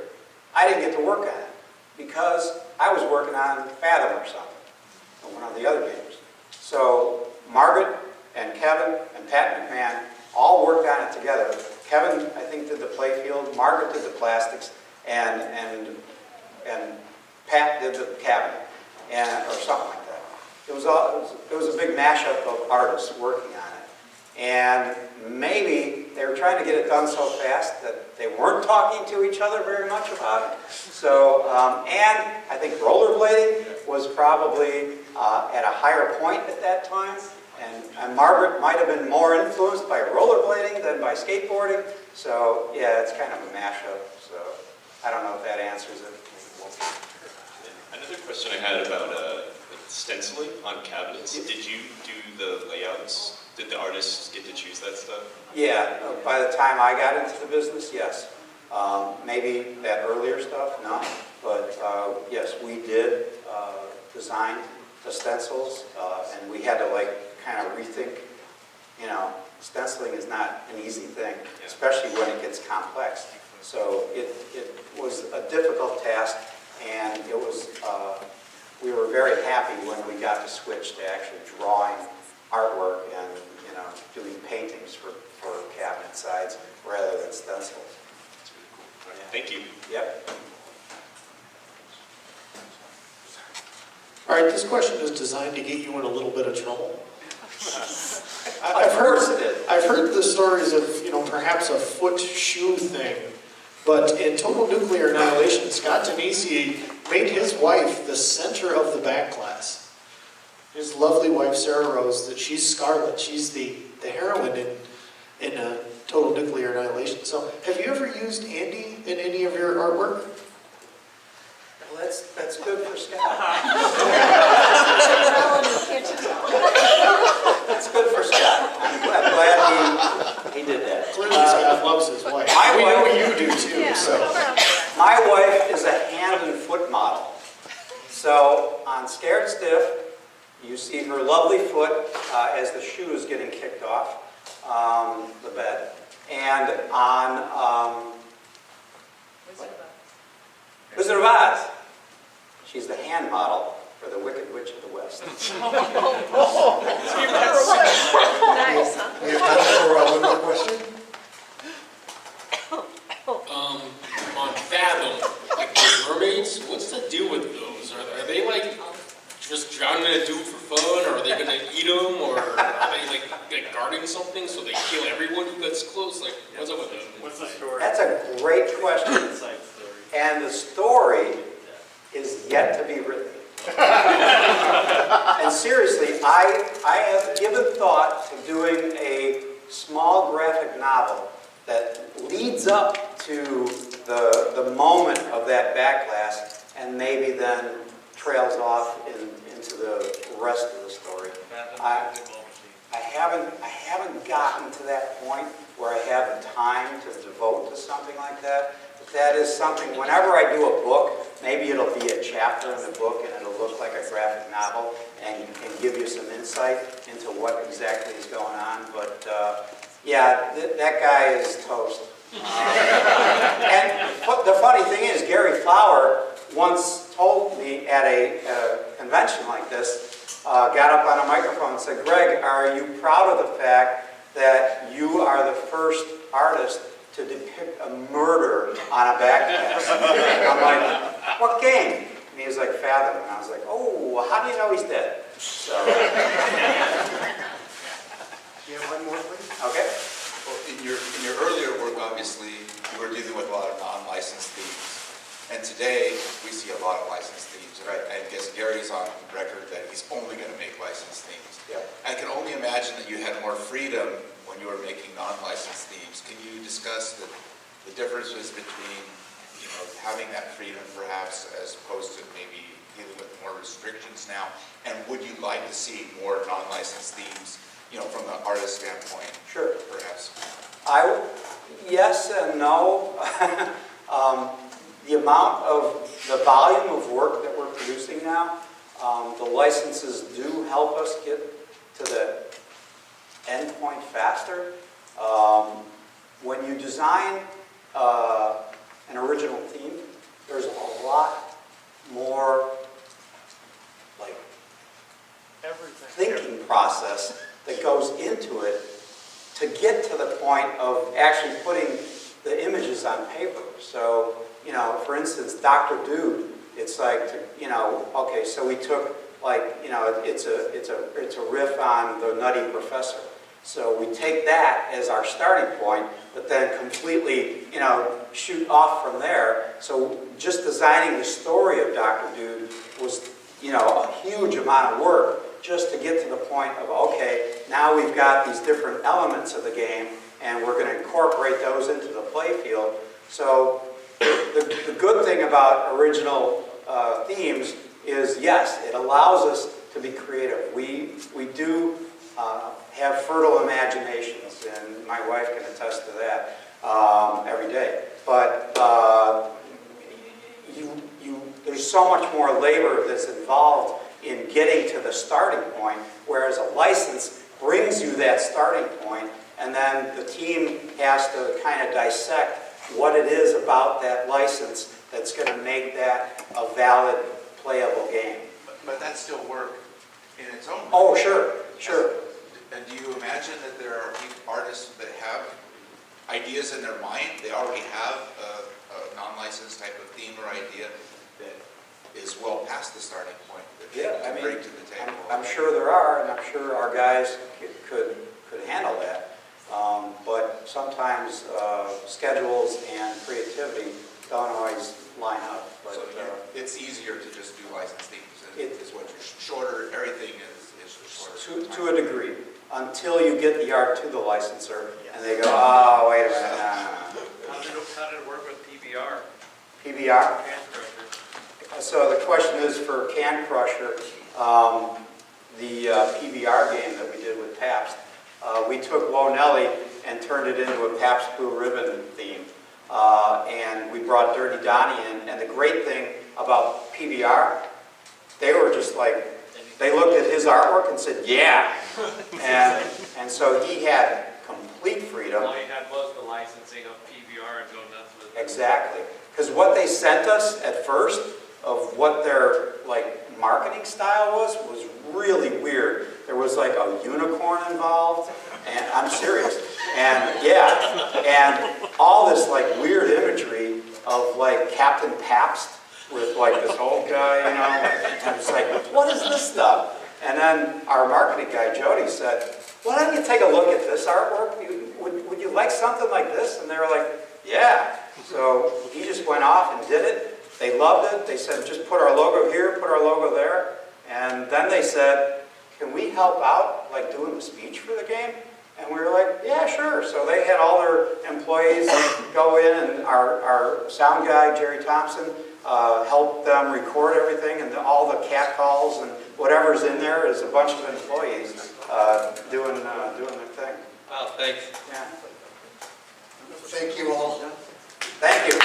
Speaker 1: I didn't get to work on it because I was working on Fathom or something, or one of the other games. So Margaret and Kevin and Pat McMahon all worked on it together. Kevin, I think, did the playfield, Margaret did the plastics, and Pat did the cabinet, or something like that. It was a big mashup of artists working on it. And maybe they were trying to get it done so fast that they weren't talking to each other very much about it. So, and I think rollerblading was probably at a higher point at that time. And Margaret might have been more influenced by rollerblading than by skateboarding. So, yeah, it's kind of a mashup. So, I don't know if that answers it.
Speaker 5: Another question I had about stenciling on cabinets. Did you do the layouts? Did the artists get to choose that stuff?
Speaker 1: Yeah, by the time I got into the business, yes. Maybe that earlier stuff, no. But yes, we did design the stencils, and we had to kind of rethink, you know, stenciling is not an easy thing, especially when it gets complex. So it was a difficult task, and it was, we were very happy when we got to switch to actually drawing artwork and, you know, doing paintings for cabinet sides rather than stencils.
Speaker 5: That's really cool. All right, thank you.
Speaker 1: Yep.
Speaker 2: All right, this question is designed to get you in a little bit of trouble.
Speaker 1: Of course it is.
Speaker 2: I've heard the stories of, you know, perhaps a foot shoe thing, but in Total Nuclear Annihilation, Scott Denisi made his wife the center of the back glass. His lovely wife, Sarah Rose, that she's Scarlet. She's the heroine in Total Nuclear Annihilation. So, have you ever used Andy in any of your artwork?
Speaker 1: Well, that's good for Scott. That's good for Scott. I'm glad he did that.
Speaker 2: Clearly, Scott loves his wife. We know you do too.
Speaker 6: Yeah.
Speaker 2: So,
Speaker 1: My wife is a hand and foot model. So on Scared Stiff, you see her lovely foot as the shoe is getting kicked off the bed. And on Wizard of Oz, she's the hand model for the Wicked Witch of the West.
Speaker 6: Nice, huh?
Speaker 7: We have time for one more question.
Speaker 8: On Fathom, like the mermaids, what's the deal with those? Are they like just drowning in a dude for fun, or are they gonna eat them, or are they like guarding something so they kill everyone who gets close? Like, what's up with them?
Speaker 3: What's the story?
Speaker 1: That's a great question. And the story is yet to be written. And seriously, I have given thought to doing a small graphic novel that leads up to the moment of that back glass and maybe then trails off into the rest of the story. I haven't gotten to that point where I have the time to devote to something like that. But that is something, whenever I do a book, maybe it'll be a chapter in the book and it'll look like a graphic novel and give you some insight into what exactly is going on. But yeah, that guy is toast. And the funny thing is, Gary Flower once told me at a convention like this, got up on a microphone and said, "Greg, are you proud of the fact that you are the first artist to depict a murder on a backpass. I'm like, what game? And he was like, Fathom. And I was like, oh, well, how do you know he's dead? So,
Speaker 7: You have one more, please?
Speaker 1: okay.
Speaker 9: Well, in your earlier work, obviously, you were dealing with a lot of non-licensed themes. And today, we see a lot of licensed themes.
Speaker 1: Right.
Speaker 9: And I guess Gary's on record that he's only going to make licensed themes.
Speaker 1: Yeah.
Speaker 9: I can only imagine that you had more freedom when you were making non-licensed themes. Can you discuss the differences between, having that freedom perhaps as opposed to maybe dealing with more restrictions now? And would you like to see more non-licensed themes, from the artist standpoint?
Speaker 1: Sure.
Speaker 9: Perhaps.
Speaker 1: Yes and no. The volume of work that we're producing now, the licenses do help us get to the end point faster. When you design an original theme, there's a lot more thinking process that goes into it to get to the point of actually putting the images on paper. So, for instance, Dr. Dude, it's like, okay, so we took it's a riff on the Nutty Professor. So we take that as our starting point, but then completely, shoot off from there. So just designing the story of Dr. Dude was, a huge amount of work just to get to the point of, okay, now we've got these different elements of the game, and we're going to incorporate those into the play field. So the good thing about original themes is, yes, it allows us to be creative. We do have fertile imaginations, and my wife can attest to that every day. But there's so much more labor that's involved in getting to the starting point, whereas a license brings you that starting point, and then the team has to kind of dissect what it is about that license that's going to make that a valid, playable game.
Speaker 9: But that's still work in its own way.
Speaker 1: Oh, sure, sure.
Speaker 9: And do you imagine that there are artists that have ideas in their mind? They already have a non-licensed type of theme or idea that is well past the starting point that they can bring to the table.
Speaker 1: I'm sure there are, and I'm sure our guys could handle that. But sometimes schedules and creativity don't always line up. But,
Speaker 9: so it's easier to just do licensed themes. Is what you're shorter. Everything is shorter.
Speaker 1: To a degree, until you get the art to the licensor, and they go, oh, wait a minute, no.
Speaker 3: How did it work with PBR?
Speaker 1: PBR?
Speaker 3: Can Crusher.
Speaker 1: So the question is for Can Crusher, the PBR game that we did with Pabst. We took Whoa Nellie and turned it into a Pabst Blue Ribbon theme. And we brought Dirty Donnie in. And the great thing about PBR, they were just like, they looked at his artwork and said, yeah. And so he had complete freedom.
Speaker 3: All you had was the licensing of PBR and go nuts with it.
Speaker 1: Exactly. Because what they sent us at first of what their marketing style was really weird. There was like a unicorn involved, and I'm serious. And yeah, and all this weird imagery of Captain Pabst with this old guy, and it's like, what is this stuff? And then our marketing guy, Jody, said, why don't you take a look at this artwork? Would you like something like this? And they were like, yeah. So he just went off and did it. They loved it. They said, just put our logo here, put our logo there. And then they said, can we help out, doing the speech for the game? And we were like, yeah, sure. So they had all their employees go in, and our sound guy, Jerry Thompson, helped them record everything, and all the cat calls and whatever's in there is a bunch of employees doing their thing.
Speaker 5: Wow, thanks.
Speaker 1: Yeah.
Speaker 7: Thank you all.
Speaker 1: Thank you.